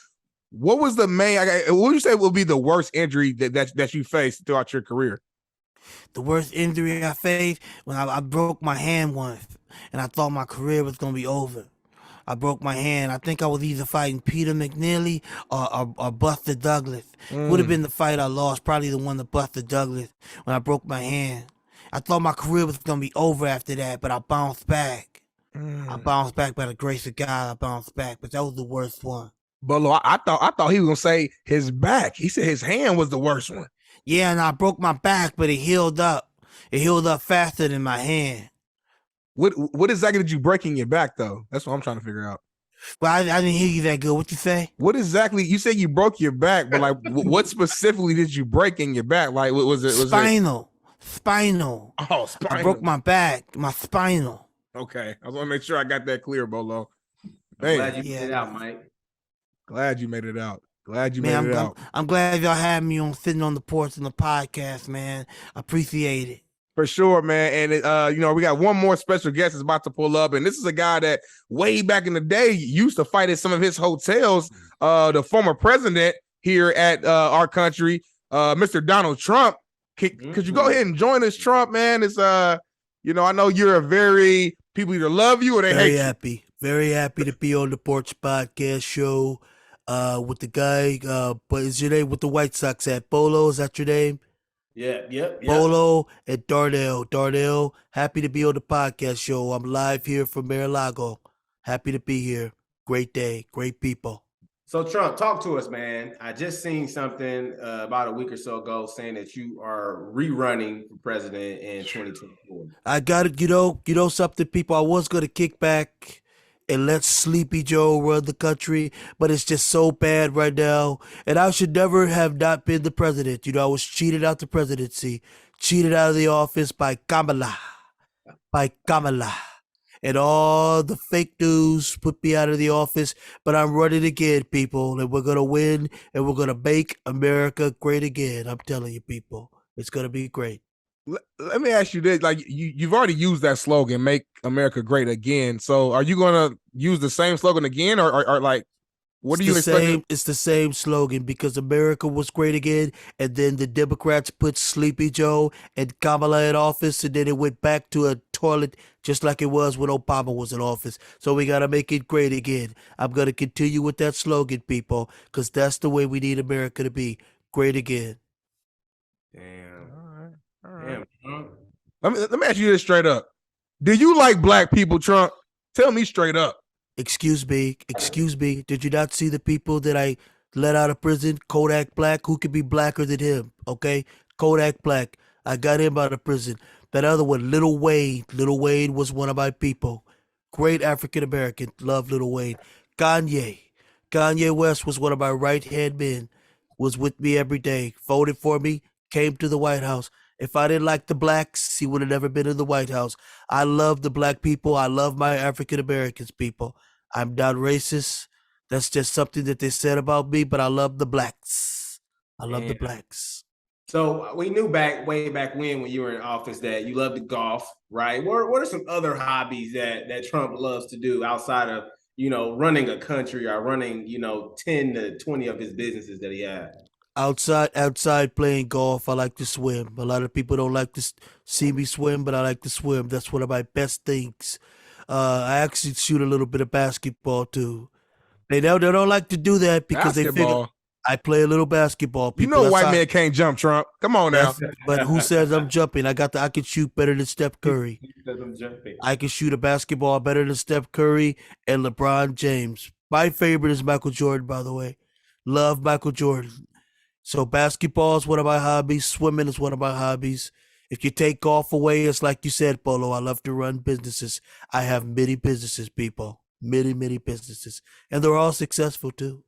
Speaker 2: What was the main? What would you say will be the worst injury that you faced throughout your career?
Speaker 4: The worst injury I faced when I broke my hand once, and I thought my career was gonna be over. I broke my hand. I think I was either fighting Peter McNeely or Buster Douglas. Would have been the fight I lost, probably the one to Buster Douglas when I broke my hand. I thought my career was gonna be over after that, but I bounced back. I bounced back by the grace of God. I bounced back, but that was the worst one.
Speaker 2: But I thought he was gonna say his back. He said his hand was the worst one.
Speaker 4: Yeah, and I broke my back, but it healed up. It healed up faster than my hand.
Speaker 2: What exactly did you break in your back though? That's what I'm trying to figure out.
Speaker 4: Well, I didn't hear you that good. What you say?
Speaker 2: What exactly? You said you broke your back, but like, what specifically did you break in your back? Like, what was it?
Speaker 4: Spinal.
Speaker 2: Oh, spinal.
Speaker 4: I broke my back, my spinal.
Speaker 2: Okay, I want to make sure I got that clear, Bolo.
Speaker 1: I'm glad you made it out, Mike.
Speaker 2: Glad you made it out. Glad you made it out.
Speaker 4: I'm glad y'all had me on sitting on the porch in the podcast, man. I appreciate it.
Speaker 2: For sure, man. And we got one more special guest that's about to pull up, and this is a guy that way back in the day used to fight at some of his hotels. The former president here at our country, Mr. Donald Trump. Could you go ahead and join us, Trump, man? It's I know you're people either love you or they hate you.
Speaker 4: Very happy to be on the Porch podcast show with the guy. But is your name with the White Sox at Bolo? Is that your name?
Speaker 1: Yep.
Speaker 4: Bolo and Darnell, happy to be on the podcast show. I'm live here from Mar-a-Lago. Happy to be here. Great day, great people.
Speaker 1: So Trump, talk to us, man. I just seen something about a week or so ago saying that you are rerunning for president in 2024.
Speaker 4: I got it. Something, people. I was going to kick back and let Sleepy Joe run the country, but it's just so bad right now. And I should never have not been the president. I was cheated out the presidency, cheated out of the office by Kamala. And all the fake news put me out of the office, but I'm running again, people, and we're going to win, and we're going to make America great again. I'm telling you, people, it's going to be great.
Speaker 2: Let me ask you this, like you've already used that slogan, make America great again. So are you going to use the same slogan again or like, what do you expect?
Speaker 4: It's the same slogan because America was great again. And then the Democrats put Sleepy Joe and Kamala in office. And then it went back to a toilet just like it was when Obama was in office. So we got to make it great again. I'm going to continue with that slogan, people, because that's the way we need America to be. Great again.
Speaker 1: Damn.
Speaker 2: All right. Let me ask you this straight up. Do you like black people, Trump? Tell me straight up.
Speaker 4: Excuse me. Did you not see the people that I let out of prison? Kodak Black. Who could be blacker than him? Okay, Kodak Black. I got him out of prison. That other one, Lil Wayne. Lil Wayne was one of my people. Great African American. Love Lil Wayne. Kanye West was one of my right hand men. Was with me every day. Voted for me. Came to the White House. If I didn't like the blacks, he would have never been in the White House. I love the black people. I love my African Americans people. I'm not racist. That's just something that they said about me, but I love the blacks. I love the blacks.
Speaker 1: So we knew way back when you were in office that you love to golf, right? What are some other hobbies that Trump loves to do outside of, running a country or running, 10 to 20 of his businesses that he has?
Speaker 4: Outside playing golf, I like to swim. A lot of people don't like to see me swim, but I like to swim. That's one of my best things. I actually shoot a little bit of basketball too. They don't like to do that because they figure I play a little basketball.
Speaker 2: People, white man can't jump, Trump. Come on now.
Speaker 4: But who says I'm jumping? I can shoot better than Steph Curry. I can shoot a basketball better than Steph Curry and LeBron James. My favorite is Michael Jordan, by the way. Love Michael Jordan. So basketball is one of my hobbies. Swimming is one of my hobbies. If you take golf away, it's like you said, Polo, I love to run businesses. I have many businesses, people. Many businesses. And they're all successful, too.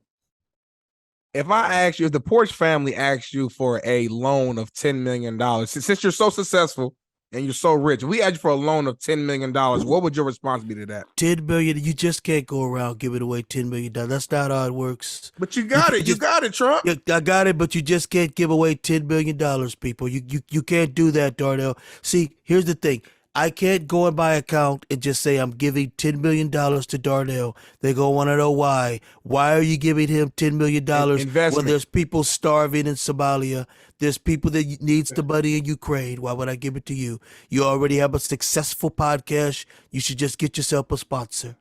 Speaker 2: If the Porch family asks you for a loan of $10 million, since you're so successful and you're so rich, if we ask you for a loan of $10 million, what would your response be to that?
Speaker 4: $10 million. You just can't go around giving away $10 million. That's not how it works.
Speaker 2: But you got it. You got it, Trump.
Speaker 4: Yeah, I got it, but you just can't give away $10 million, people. You can't do that, Darnell. See, here's the thing. I can't go in my account and just say I'm giving $10 million to Darnell. They're going to want to know why. Why are you giving him $10 million when there's people starving in Somalia? There's people that needs the money in Ukraine. Why would I give it to you? You already have a successful podcast. You should just get yourself a sponsor.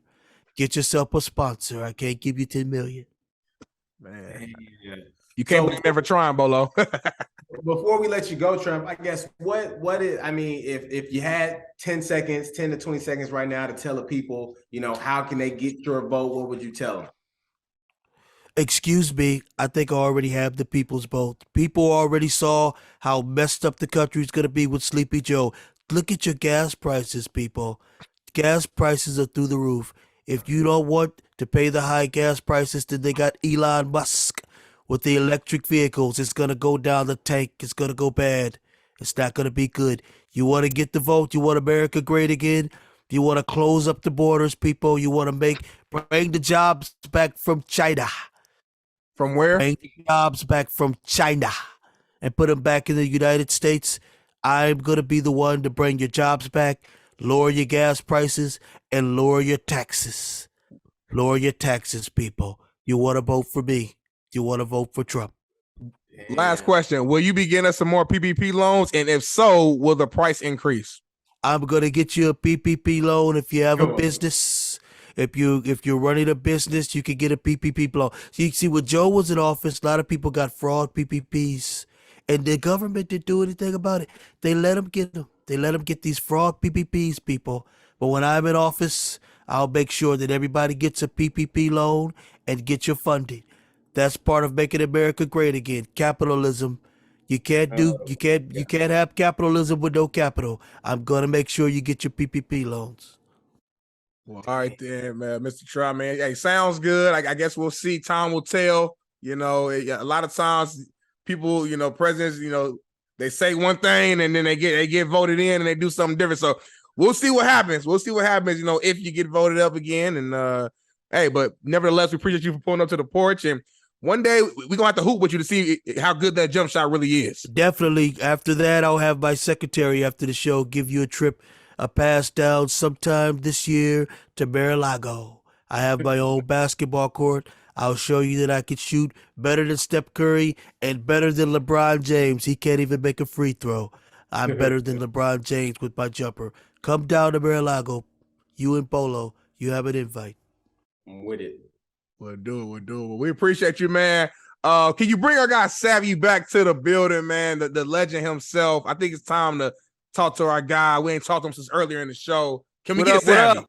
Speaker 4: Get yourself a sponsor. I can't give you $10 million.
Speaker 2: Man, you can't be never trying, Bolo.
Speaker 1: Before we let you go, Trump, I guess what is, I mean, if you had 10 to 20 seconds right now to tell the people, how can they get your vote, what would you tell them?
Speaker 4: Excuse me, I think I already have the people's vote. People already saw how messed up the country's going to be with Sleepy Joe. Look at your gas prices, people. Gas prices are through the roof. If you don't want to pay the high gas prices, then they got Elon Musk with the electric vehicles. It's going to go down the tank. It's going to go bad. It's not going to be good. You want to get the vote? You want America great again? You want to close up the borders, people? You want to bring the jobs back from China?
Speaker 2: From where?
Speaker 4: Bring the jobs back from China and put them back in the United States. I'm going to be the one to bring your jobs back, lower your gas prices, and lower your taxes. Lower your taxes, people. You want to vote for me? You want to vote for Trump?
Speaker 2: Last question. Will you be getting us some more PPP loans? And if so, will the price increase?
Speaker 4: I'm going to get you a PPP loan if you have a business. If you're running a business, you can get a PPP loan. So you see, when Joe was in office, a lot of people got fraud PPPs. And the government didn't do anything about it. They let them get them. They let them get these fraud PPPs, people. But when I'm in office, I'll make sure that everybody gets a PPP loan and get your funding. That's part of making America great again. Capitalism. You can't have capitalism with no capital. I'm gonna make sure you get your PPP loans.
Speaker 2: Well, all right then, man, Mr. Trump, man. Hey, sounds good. I guess we'll see. Time will tell. A lot of times people, presidents, they say one thing and then they get voted in and they do something different. So we'll see what happens. If you get voted up again. And hey, but nevertheless, we appreciate you for pulling up to the porch. And one day we're gonna have to hoop with you to see how good that jump shot really is.
Speaker 4: Definitely. After that, I'll have my secretary after the show give you a pass down sometime this year to Mar-a-Lago. I have my own basketball court. I'll show you that I can shoot better than Steph Curry and better than LeBron James. He can't even make a free throw. I'm better than LeBron James with my jumper. Come down to Mar-a-Lago. You and Polo, you have an invite.
Speaker 1: I'm with it.
Speaker 2: We'll do it. We appreciate you, man. Can you bring our guy Savvy back to the building, man? The legend himself. I think it's time to talk to our guy. We ain't talked to him since earlier in the show. Can we get Savvy?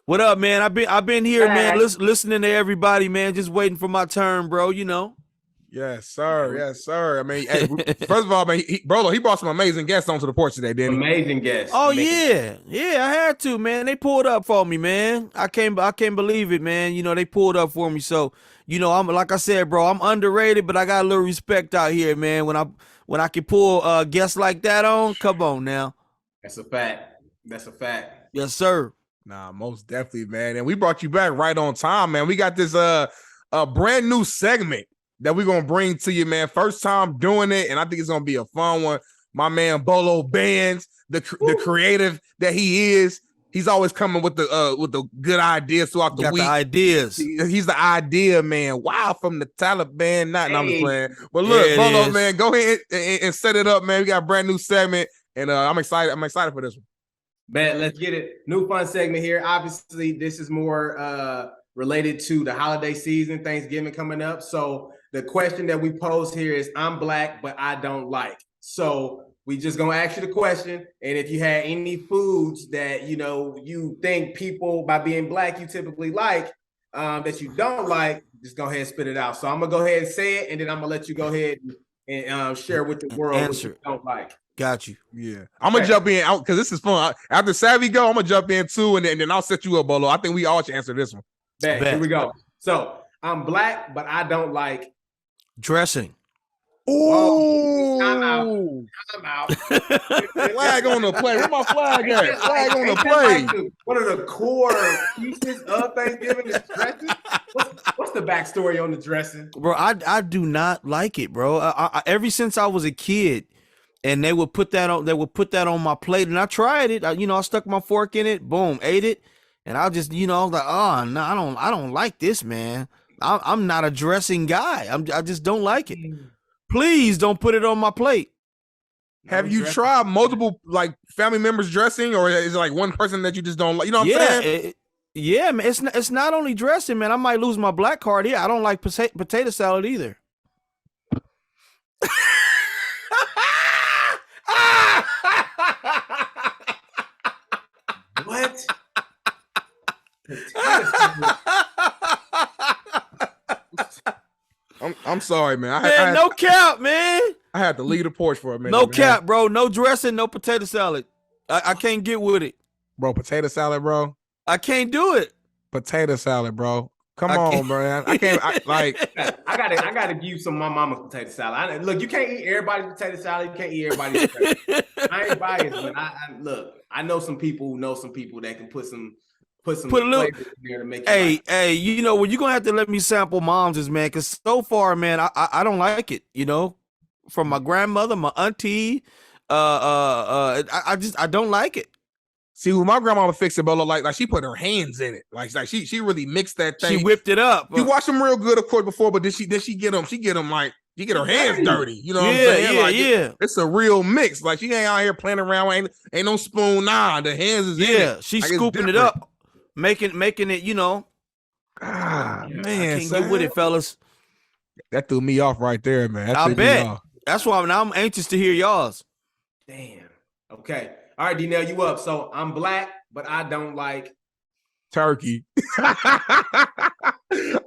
Speaker 3: What up, man? I've been here, man, listening to everybody, man, just waiting for my turn, bro.
Speaker 2: Yes, sir. I mean, hey, first of all, man, he brought some amazing guests onto the porch today, didn't he?
Speaker 1: Amazing guests.
Speaker 3: Oh, yeah, I had to, man. They pulled up for me, man. I can't believe it, man. They pulled up for me. So, I'm like I said, bro, I'm underrated, but I got a little respect out here, man. When I can pull guests like that on, come on now.
Speaker 1: That's a fact.
Speaker 3: Yes, sir.
Speaker 2: Nah, most definitely, man. And we brought you back right on time, man. We got this a brand new segment that we're gonna bring to you, man. First time doing it, and I think it's gonna be a fun one. My man Bolo Bands, the creative that he is, he's always coming with the good ideas throughout the week.
Speaker 3: The ideas.
Speaker 2: He's the idea man. Wow, from the Taliban. I'm just playing. But look, Bolo, man, go ahead and set it up, man. We got a brand new segment, and I'm excited. I'm excited for this one.
Speaker 1: Man, let's get it. New fun segment here. Obviously, this is more related to the holiday season, Thanksgiving coming up. So the question that we pose here is, I'm black, but I don't like. So we just gonna ask you the question. And if you had any foods that, you think people by being black, you typically like, that you don't like, just go ahead and spit it out. So I'm gonna go ahead and say it, and then I'm gonna let you go ahead and share with the world what you don't like.
Speaker 4: Got you.
Speaker 2: Yeah. I'm going to jump in out because this is fun. After Savvy go, I'm going to jump in too, and then I'll set you up, Bolo. I think we all should answer this one.
Speaker 1: Bet. Here we go. So I'm black, but I don't like
Speaker 3: Dressing.
Speaker 2: Oh,
Speaker 1: I'm out.
Speaker 2: flag on the play. Where my flag at? Flag on the play.
Speaker 1: One of the core pieces of Thanksgiving is dressing. What's the backstory on the dressing?
Speaker 3: Bro, I do not like it, bro. I ever since I was a kid, and they would put that on my plate, and I tried it. I stuck my fork in it, boom, ate it, and I just, I was like, oh no, I don't like this, man. I'm not a dressing guy. I just don't like it. Please don't put it on my plate.
Speaker 2: Have you tried multiple like family members dressing, or is it like one person that you just don't like? You know what I'm saying?
Speaker 3: Yeah, man. It's not only dressing, man. I might lose my black card here. I don't like potato salad either.
Speaker 1: What?
Speaker 2: I'm sorry, man.
Speaker 3: No cap, man.
Speaker 2: I had to leave the porch for a minute.
Speaker 3: No
Speaker 2: man.
Speaker 3: cap, bro. No dressing, no potato salad. I can't get with it.
Speaker 2: Bro, potato salad, bro.
Speaker 3: I can't do it.
Speaker 2: Potato salad, bro. Come on, man. I can't.
Speaker 1: I gotta give you some of my mama's potato salad. Look, you can't eat everybody's potato salad. You can't eat everybody's potato. I ain't biased, but I know some people who know some people that can put a little flavor in there to make it.
Speaker 3: Hey, well, you're gonna have to let me sample mom's, man, because so far, man, I don't like it. From my grandmother, my auntie, I don't like it.
Speaker 2: See, when my grandma would fix it, but like she put her hands in it, like she really mixed that thing.
Speaker 3: She whipped it up.
Speaker 2: You watched them real good, of course, before, but did she get them? She get them like she get her hands dirty. You know what I'm saying?
Speaker 3: Yeah.
Speaker 2: It's a real mix. Like she ain't out here playing around. Ain't no spoon. Nah, the hands is in it.
Speaker 3: Yeah, she's scooping it up, making it.
Speaker 2: Ah, man,
Speaker 3: I can't get with it, fellas.
Speaker 2: That threw me off right there, man.
Speaker 3: I bet. That's why I'm anxious to hear y'all's.
Speaker 1: Damn. Okay. All right, D-Nail, you up. So I'm black, but I don't like
Speaker 2: turkey. I'm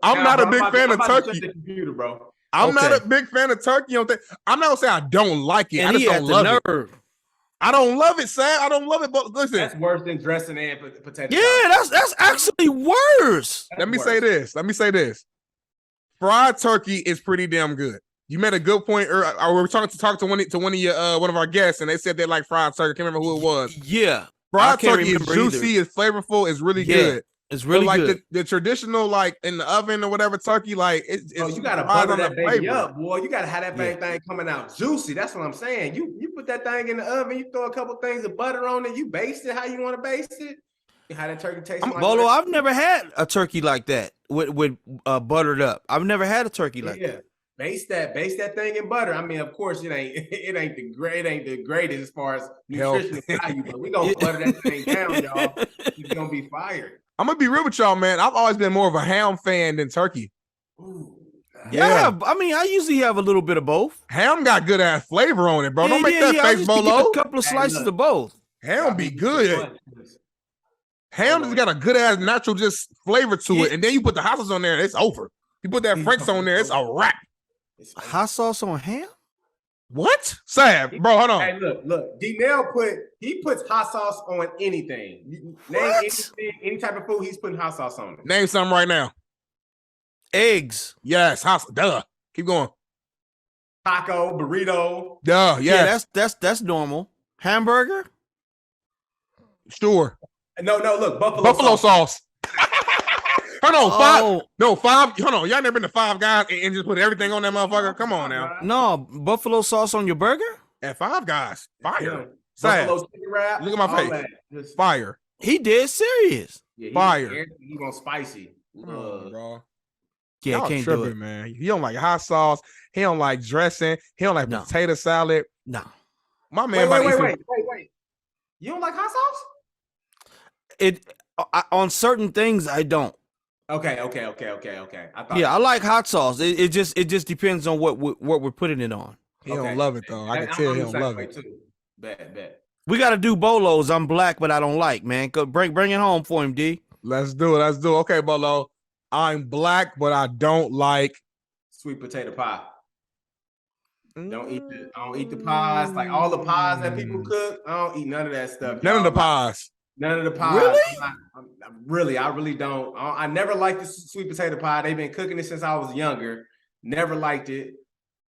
Speaker 2: not a big fan of turkey.
Speaker 1: The computer, bro.
Speaker 2: I'm not a big fan of turkey. I'm not gonna say I don't like it.
Speaker 3: And
Speaker 2: I just don't love it. I don't love it, Sam. I don't love it, but listen.
Speaker 1: That's worse than dressing and potato.
Speaker 3: Yeah, that's actually worse.
Speaker 2: Let me say this. Fried turkey is pretty damn good. You made a good point. We were talking to one of our guests, and they said they like fried turkey. I can't remember who it was.
Speaker 3: Yeah,
Speaker 2: fried turkey is juicy, it's flavorful, it's really good.
Speaker 3: It's really
Speaker 2: like
Speaker 3: good.
Speaker 2: The traditional, like in the oven or whatever turkey, like it's
Speaker 1: you gotta butter that baby up, boy. You gotta have that thing coming out juicy. That's what I'm saying. You put that thing in the oven, you throw a couple things of butter on it, you baste it how you want to baste it. How that turkey tastes like.
Speaker 3: Bolo, I've never had a turkey like that with buttered up. I've never had a turkey like that.
Speaker 1: Baste that thing in butter. I mean, of course, it ain't the greatest as far as nutritional value, but we gonna butter that thing down, y'all. It's gonna be fire.
Speaker 2: I'm gonna be real with y'all, man. I've always been more of a ham fan than turkey.
Speaker 1: Ooh,
Speaker 3: yeah, I mean, I usually have a little bit of both.
Speaker 2: Ham got good ass flavor on it, bro. Don't make that face, Bolo.
Speaker 3: A couple of slices of both.
Speaker 2: Ham be good. Ham just got a good ass natural just flavor to it, and then you put the hot sauce on there, it's over. You put that Frank's on there, it's a wrap.
Speaker 3: Hot sauce on ham?
Speaker 2: What? Sam, bro, hold on.
Speaker 1: Hey, look. D-Nail puts hot sauce on anything. Name anything, any type of food, he's putting hot sauce on it.
Speaker 2: Name something right now.
Speaker 3: Eggs.
Speaker 2: Yes, hot sauce. Duh. Keep going.
Speaker 1: Taco, burrito.
Speaker 2: Duh. Yes.
Speaker 3: Yeah, that's normal. Hamburger?
Speaker 2: Sure.
Speaker 1: No, look,
Speaker 2: buffalo sauce. Hold on, five. Hold on, y'all never been to Five Guys and just put everything on that motherfucker? Come on now.
Speaker 3: No, buffalo sauce on your burger?
Speaker 2: At Five Guys, fire.
Speaker 1: Buffalo chicken wrap.
Speaker 2: Look at my face. Fire.
Speaker 3: He dead serious.
Speaker 1: Yeah,
Speaker 2: fire.
Speaker 1: He want spicy.
Speaker 2: Bro.
Speaker 3: Yeah,
Speaker 2: y'all
Speaker 3: can't
Speaker 2: tripping,
Speaker 3: do it,
Speaker 2: man. He don't like hot sauce. He don't like dressing. He don't like potato salad.
Speaker 3: No.
Speaker 2: My man.
Speaker 1: Wait. You don't like hot sauce?
Speaker 3: On certain things, I don't.
Speaker 1: Okay.
Speaker 3: I like hot sauce. It just depends on what we're putting it on.
Speaker 2: He don't love it though. I can tell he don't love it.
Speaker 1: Too. Bet.
Speaker 3: We got to do Bolos. I'm black, but I don't like, man. Bring it home for him, D.
Speaker 2: Let's do it. Okay, Bolo. I'm black, but I don't like
Speaker 1: sweet potato pie. I don't eat the pies. Like all the pies that people cook, I don't eat none of that stuff.
Speaker 2: None of the pies.
Speaker 1: None of the pies. Really? I really don't. I never liked the sweet potato pie. They've been cooking it since I was younger. Never liked it.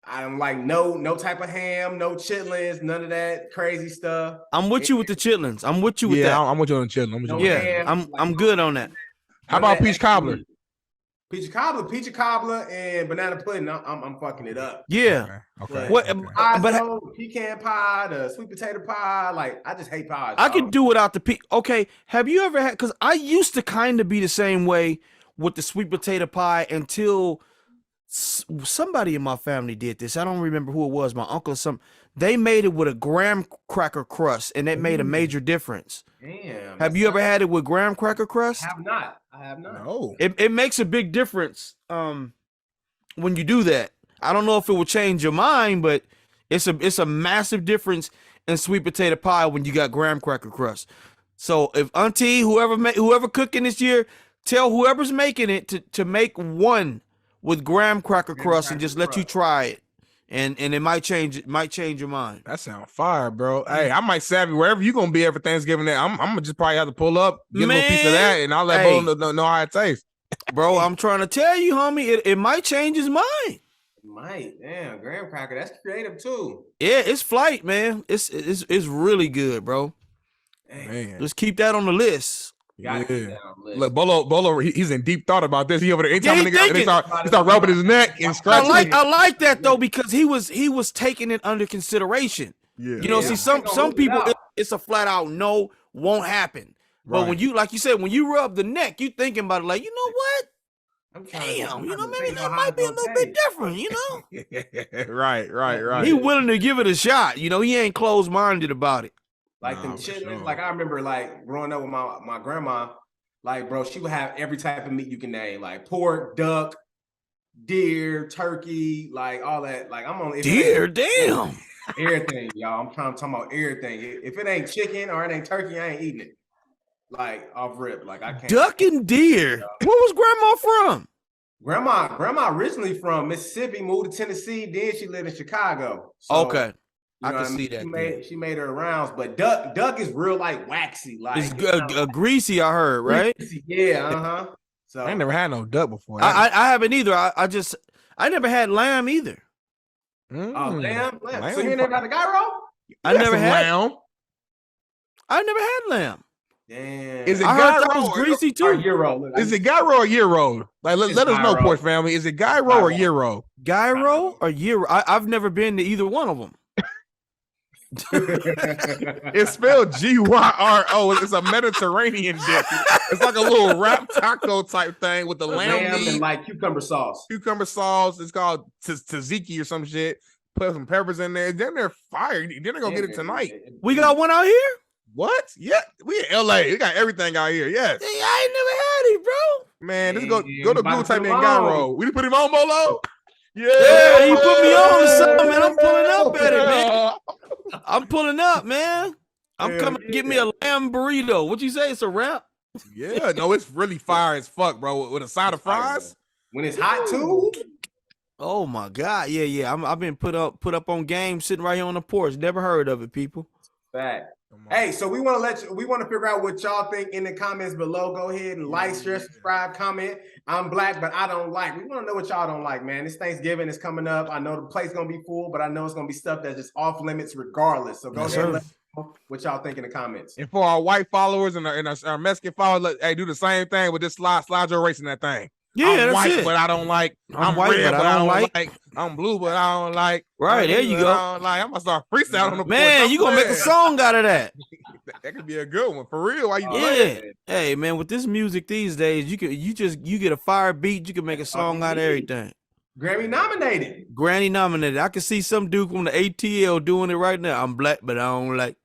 Speaker 1: I'm like no type of ham, no chitlins, none of that crazy stuff.
Speaker 3: I'm with you with the chitlins. I'm with you with that.
Speaker 2: I'm with you on the chitlin. I'm with you.
Speaker 1: No
Speaker 3: Yeah,
Speaker 1: ham,
Speaker 3: I'm good on that.
Speaker 2: How about peach cobbler?
Speaker 1: Peach cobbler, and banana pudding. I'm fucking it up.
Speaker 3: Yeah.
Speaker 2: Okay.
Speaker 3: What?
Speaker 1: Pie,
Speaker 3: But
Speaker 1: though, pecan pie, the sweet potato pie. Like I just hate pies.
Speaker 3: I could do without the Okay, have you ever had? Because I used to kind of be the same way with the sweet potato pie until somebody in my family did this. I don't remember who it was. My uncle or some. They made it with a graham cracker crust, and it made a major difference.
Speaker 1: Damn.
Speaker 3: Have you ever had it with graham cracker crust?
Speaker 1: I have not.
Speaker 2: No.
Speaker 3: It makes a big difference when you do that. I don't know if it will change your mind, but it's a massive difference in sweet potato pie when you got graham cracker crust. So if Auntie, whoever cooking this year, tell whoever's making it to make one with graham cracker crust and just let you try it. And it might change your mind.
Speaker 2: That sounds fire, bro. Hey, I might savvy wherever you gonna be every Thanksgiving. I'm gonna just probably have to pull up, get a little piece of that, and I'll let Bo know how it tastes.
Speaker 3: Bro, I'm trying to tell you, homie, it might change his mind.
Speaker 1: It might. Damn, graham cracker. That's creative too.
Speaker 3: Yeah, it's flight, man. It's really good, bro.
Speaker 2: Man,
Speaker 3: Just keep that on the list.
Speaker 2: Yeah. Look, Bolo, he's in deep thought about this. He over there. Anytime he start rubbing his neck and scratching.
Speaker 3: I like that though, because he was taking it under consideration. Yeah. You know, see, some people it's a flat out no, won't happen. But when you, like you said, when you rub the neck, you thinking about it like, you know what? Damn, you know, maybe that might be a little bit different, you know?
Speaker 2: Right.
Speaker 3: He willing to give it a shot. You know, he ain't closed-minded about it.
Speaker 1: Like them chitlins, like I remember like growing up with my grandma, like bro, she would have every type of meat you can name, like pork, duck, deer, turkey, like all that. Like I'm on
Speaker 3: deer, damn.
Speaker 1: Everything, y'all. I'm talking about everything. If it ain't chicken or it ain't turkey, I ain't eating it. Like off rip. Like I can't.
Speaker 3: Duck and deer. Where was grandma from?
Speaker 1: Grandma originally from Mississippi, moved to Tennessee, then she lived in Chicago. So,
Speaker 3: okay. I can see that.
Speaker 1: She made her rounds, but duck is real like waxy, like
Speaker 3: it's greasy. I heard, right?
Speaker 1: Greasy, yeah, So
Speaker 2: I ain't never had no duck before.
Speaker 3: I haven't either. I never had lamb either.
Speaker 1: Lamb. So you never had a gyro?
Speaker 3: I never had
Speaker 2: lamb.
Speaker 3: I never had lamb.
Speaker 1: Damn.
Speaker 2: Is it
Speaker 3: I heard that was greasy too?
Speaker 1: Gyro?
Speaker 2: Is it gyro or gyro? Like let us know, Porch family. Is it gyro or gyro?
Speaker 3: Gyro or gyro? I've never been to either one of them.
Speaker 2: It's spelled Gyro. It's a Mediterranean dish. It's like a little wrap taco type thing with the lamb meat
Speaker 1: and like cucumber sauce.
Speaker 2: It's called tzatziki or some shit. Put some peppers in there. Then they're fired. Then they're gonna get it tonight.
Speaker 3: We got one out here.
Speaker 2: What? Yeah, we in LA. We got everything out here. Yes.
Speaker 3: Hey, I ain't never had it, bro.
Speaker 2: Man, let's go to Google type in gyro. We put him on, Bolo.
Speaker 3: Yeah, you put me on to something, man. I'm pulling up at it, man. I'm pulling up, man. I'm coming to get me a lamb burrito. What you say? It's a wrap?
Speaker 2: Yeah, no, it's really fire as fuck, bro. With a side of fries.
Speaker 1: When it's hot too.
Speaker 3: Oh my God. Yeah. I've been put up on game sitting right here on the porch. Never heard of it, people.
Speaker 1: Fact. Hey, so we want to figure out what y'all think in the comments below. Go ahead and like, share, subscribe, comment. I'm black, but I don't like. We want to know what y'all don't like, man. This Thanksgiving is coming up. I know the plate's gonna be full, but I know it's gonna be stuff that's just off limits regardless. So go ahead and let us know what y'all think in the comments.
Speaker 2: And for our white followers and our Mexican followers, hey, do the same thing with this slide your race in that thing.
Speaker 3: Yeah,
Speaker 2: I'm
Speaker 3: that's
Speaker 2: white,
Speaker 3: it.
Speaker 2: but I don't like. I'm
Speaker 3: white,
Speaker 2: red,
Speaker 3: but I don't like.
Speaker 2: I'm blue, but I don't like.
Speaker 3: Right, there you go.
Speaker 2: I don't like. I'm gonna start freestyling on the
Speaker 3: man. You gonna make a song out of that?
Speaker 2: That could be a good one for real. Why you playing?
Speaker 3: Hey man, with this music these days, you get a fire beat. You can make a song out of everything.
Speaker 1: Grammy nominated.
Speaker 3: I can see some dude on the ATL doing it right now. I'm black, but I don't like.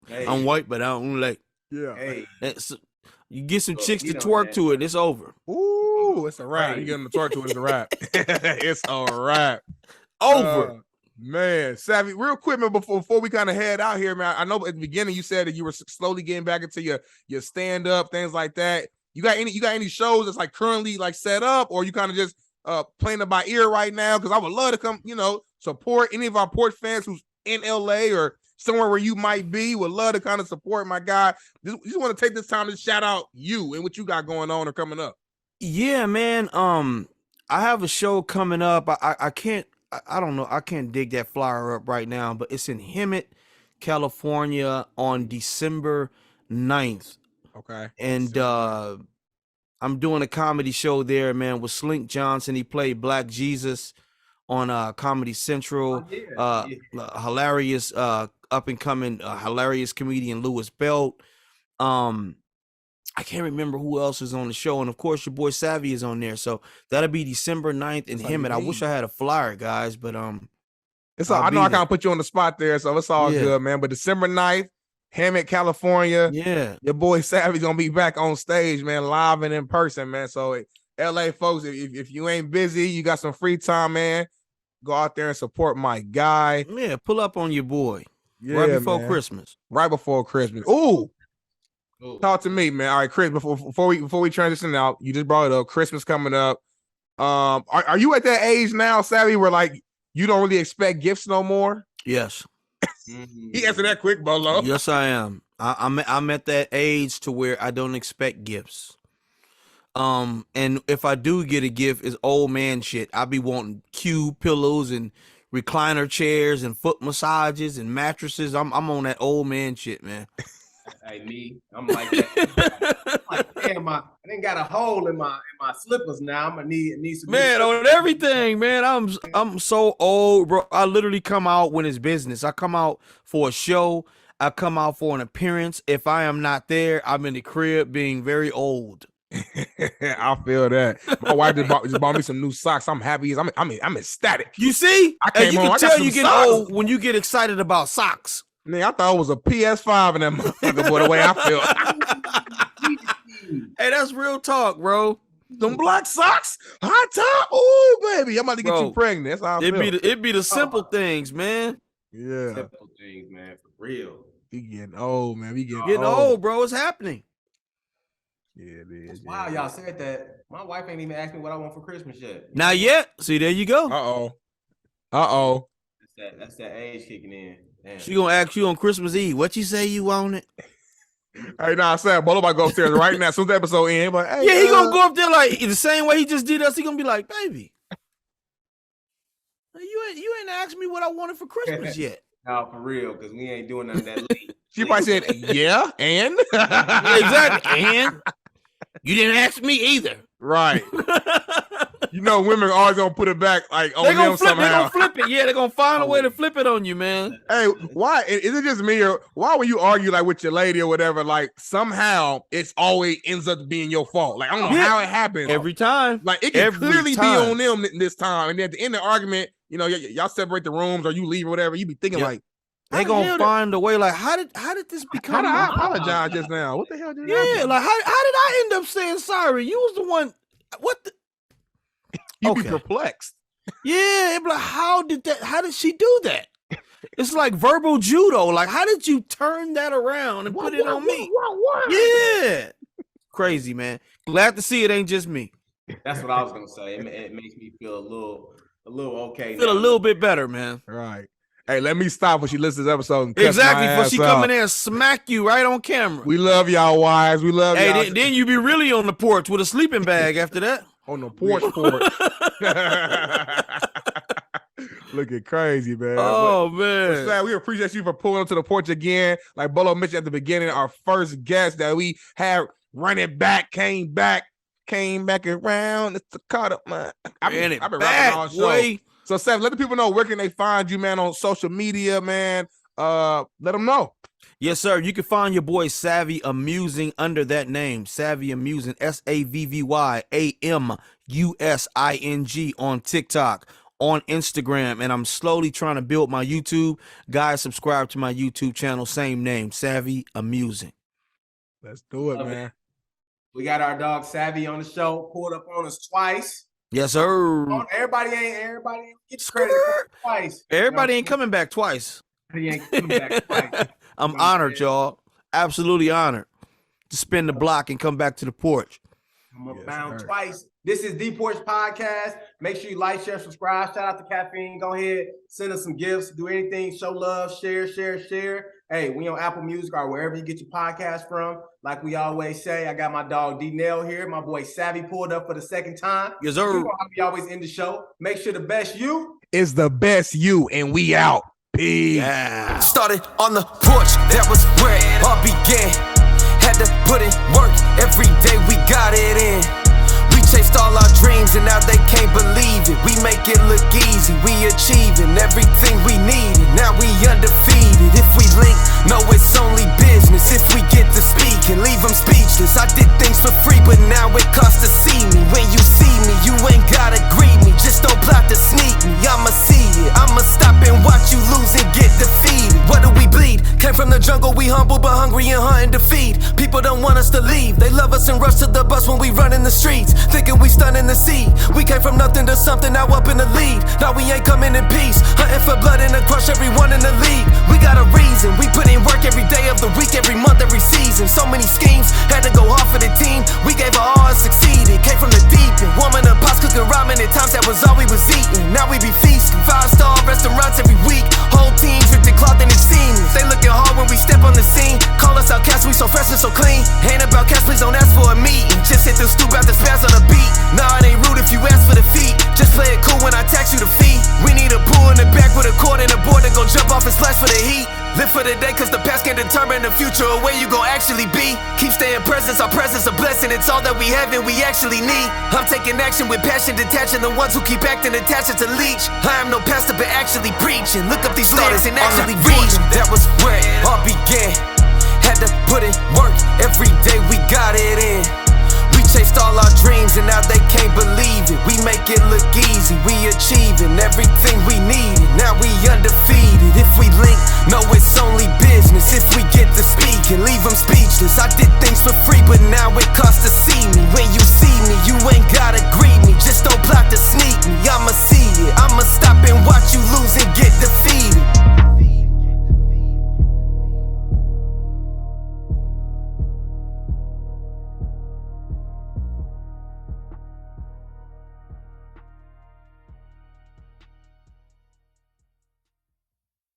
Speaker 3: Hey. I'm white, but I don't like.
Speaker 2: Yeah.
Speaker 1: Hey.
Speaker 3: You get some chicks to twerk to it, it's over.
Speaker 2: Ooh, it's a wrap. You get them to twerk to it, it's a wrap. It's a wrap.
Speaker 3: Over.
Speaker 2: Man, Savvy, real quick, man, before we kind of head out here, man. I know at the beginning you said that you were slowly getting back into your stand-up, things like that. You got any shows that's like currently like set up, or you kind of just playing it by ear right now? Because I would love to come, support any of our Porch fans who's in LA or somewhere where you might be. Would love to kind of support my guy. Just want to take this time to shout out you and what you got going on or coming up.
Speaker 3: Yeah, man. I have a show coming up. I can't I don't know. I can't dig that flyer up right now, but it's in Hemet, California on December 9th.
Speaker 2: Okay.
Speaker 3: And I'm doing a comedy show there, man, with Slink Johnson. He played Black Jesus on Comedy Central. Hilarious, up and coming, hilarious comedian Lewis Belt. I can't remember who else is on the show, and of course your boy Savvy is on there. So that'll be December 9th in Hemet. I wish I had a flyer, guys, but
Speaker 2: it's all, I know I kind of put you on the spot there, so it's all good, man. But December 9th, Hemet, California.
Speaker 3: Yeah,
Speaker 2: your boy Savvy's gonna be back on stage, man, live and in person, man. So LA folks, if you ain't busy, you got some free time, man, go out there and support my guy.
Speaker 3: Yeah, pull up on your boy. Yeah, right before Christmas.
Speaker 2: Right before Christmas. Ooh. Talk to me, man. All right, Chris. Before we transition out, you just brought it up. Christmas coming up. Are you at that age now, Savvy, where like you don't really expect gifts no more?
Speaker 3: Yes.
Speaker 2: He answered that quick, Bolo.
Speaker 3: Yes, I am. I'm at that age to where I don't expect gifts. And if I do get a gift, it's old man shit. I be wanting cube pillows and recliner chairs and foot massages and mattresses. I'm on that old man shit, man.
Speaker 1: Hey, me, I'm like that. I'm like, damn, I didn't got a hole in my slippers now. I'm gonna need some.
Speaker 3: Man, on everything, man. I'm so old, bro. I literally come out when it's business. I come out for a show. I come out for an appearance. If I am not there, I'm in the crib being very old.
Speaker 2: I feel that. My wife just bought me some new socks. I'm happy. I'm ecstatic.
Speaker 3: You see?
Speaker 2: I came home.
Speaker 3: You can tell you get old when you get excited about socks.
Speaker 2: Man, I thought it was a PS5 in that motherfucker, boy, the way I feel.
Speaker 3: Hey, that's real talk, bro.
Speaker 2: Them black socks, hot top. Oh, baby, I'm about to get you pregnant. That's how I feel.
Speaker 3: It'd be the simple things, man.
Speaker 2: Yeah.
Speaker 1: Simple things, man, for real.
Speaker 2: We getting old, man. We getting
Speaker 3: old, bro. It's happening.
Speaker 2: Yeah, it is.
Speaker 1: Wow, y'all said that. My wife ain't even asked me what I want for Christmas yet.
Speaker 3: Not yet. See, there you go.
Speaker 2: Uh-oh.
Speaker 1: That's that age kicking in. Damn.
Speaker 3: She gonna ask you on Christmas Eve, what you say you want it?
Speaker 2: Hey, nah, Sam, Bolo might go upstairs right now. As soon as the episode ends, like, hey,
Speaker 3: yeah, he gonna go up there like the same way he just did us. He gonna be like, baby, you ain't asked me what I wanted for Christmas yet.
Speaker 1: No, for real, because we ain't doing none of that late.
Speaker 2: She probably said, yeah, and?
Speaker 3: Yeah, exactly, and? You didn't ask me either.
Speaker 2: Right. You know, women are always gonna put it back like on them somehow.
Speaker 3: They're gonna flip it. Yeah, they're gonna find a way to flip it on you, man.
Speaker 2: Hey, why is it just me, or why when you argue like with your lady or whatever, like somehow it's always ends up being your fault? Like I don't know how it happens
Speaker 3: every time.
Speaker 2: Like it can clearly be on them this time, and then at the end of the argument, you know, y'all separate the rooms or you leave or whatever. You be thinking like
Speaker 3: they gonna find a way. Like how did this become?
Speaker 2: How did I apologize just now? What the hell did
Speaker 3: happen? Like how did I end up saying sorry? You was the one. What the?
Speaker 2: You be perplexed.
Speaker 3: Yeah, like how did she do that? It's like verbal judo. Like, how did you turn that around and put it on me? Yeah. Crazy, man. Glad to see it ain't just me.
Speaker 1: That's what I was gonna say. It makes me feel a little okay.
Speaker 3: Feel a little bit better, man.
Speaker 2: Right. Hey, let me stop when she listens to this episode. And
Speaker 3: exactly, before she come in there and smack you right on camera.
Speaker 2: We love y'all, wives. We love y'all.
Speaker 3: Hey, then you be really on the porch with a sleeping bag after that.
Speaker 2: On the porch. Looking crazy, man.
Speaker 3: Oh, man.
Speaker 2: But, we appreciate you for pulling up to the porch again. Like Bolo mentioned at the beginning, our first guest that we had running back, came back around. It's the caught up, man. I've been rapping all show. So, Steph, let the people know where can they find you, man, on social media, man. Let them know.
Speaker 3: Yes, sir. You can find your boy Savvy Amusing under that name. Savvy Amusing, SAVVYAMUSING on TikTok, on Instagram, and I'm slowly trying to build my YouTube. Guys, subscribe to my YouTube channel, same name, Savvy Amusing.
Speaker 2: Let's do it, man.
Speaker 1: We got our dog Savvy on the show, pulled up on us twice.
Speaker 3: Yes, sir.
Speaker 1: Everybody ain't get credit twice.
Speaker 3: Everybody ain't coming back twice.
Speaker 1: He ain't coming back twice.
Speaker 3: I'm honored, y'all. Absolutely honored to spin the block and come back to the porch.
Speaker 1: I'm bound twice. This is the Porch Podcast. Make sure you like, share, subscribe. Shout out to Caffeine. Go ahead, send us some gifts. Do anything. Show love. Share. Hey, we on Apple Music or wherever you get your podcast from. Like we always say, I got my dog D-Nail here. My boy Savvy pulled up for the second time.
Speaker 3: Yes, sir.
Speaker 1: We always end the show. Make sure the best you
Speaker 2: is the best you, and we out. Peace.
Speaker 3: Yeah.
Speaker 5: Started on the porch, that was where it all began. Had to put in work, every day we got it in. We chased all our dreams and now they can't believe it. We make it look easy, we achieving everything we needed. Now we undefeated. If we link, no it's only business. If we get to speak and leave them speechless. I did things for free but now it costs to see me. When you see me, you ain't gotta greet me. Just don't plot to sneak me, I'ma see it. I'ma stop and watch you lose and get defeated. What do we bleed? Came from the jungle, we humble but hungry and hunting to feed. People don't want us to leave, they love us and rush to the bus when we run in the streets, thinking we stunning the sea. We came from nothing to something, now up in the lead. Now we ain't coming in peace, hunting for blood and to crush everyone in the league. We got a reason, we put in work every day of the week, every month, every season. So many schemes, had to go hard for the team. We gave our all and succeeded, came from the deep end. Warming up pots, cooking ramen at times, that was all we was eating. Now we be feasting, 5-star restaurants every week. Whole team dripped in cloth and it's seamless. They looking hard when we step on the scene. Call us outcasts, we so fresh and so clean. Ain't about cash, please don't ask for a meeting. Just hit the stoop, grab the spaz on the beat. Nah, it ain't rude if you ask for the feet. Just play it cool when I tax you the fee. We need a pool in the back with a cord and a board to go jump off and splash for the heat. Live for the day cause the past can determine the future or where you gon' actually be. Keep staying present, our presence a blessing. It's all that we have and we actually need. I'm taking action with passion, detaching the ones who keep acting attached to leech. I am no pastor but actually preaching. Look up these lyrics and actually read them. That was where it all began. Had to put in work, every day we got it in. We chased all our dreams and now they can't believe it. We make it look easy, we achieving everything we needed. Now we undefeated. If we link, no it's only business. If we get to speak and leave them speechless. I did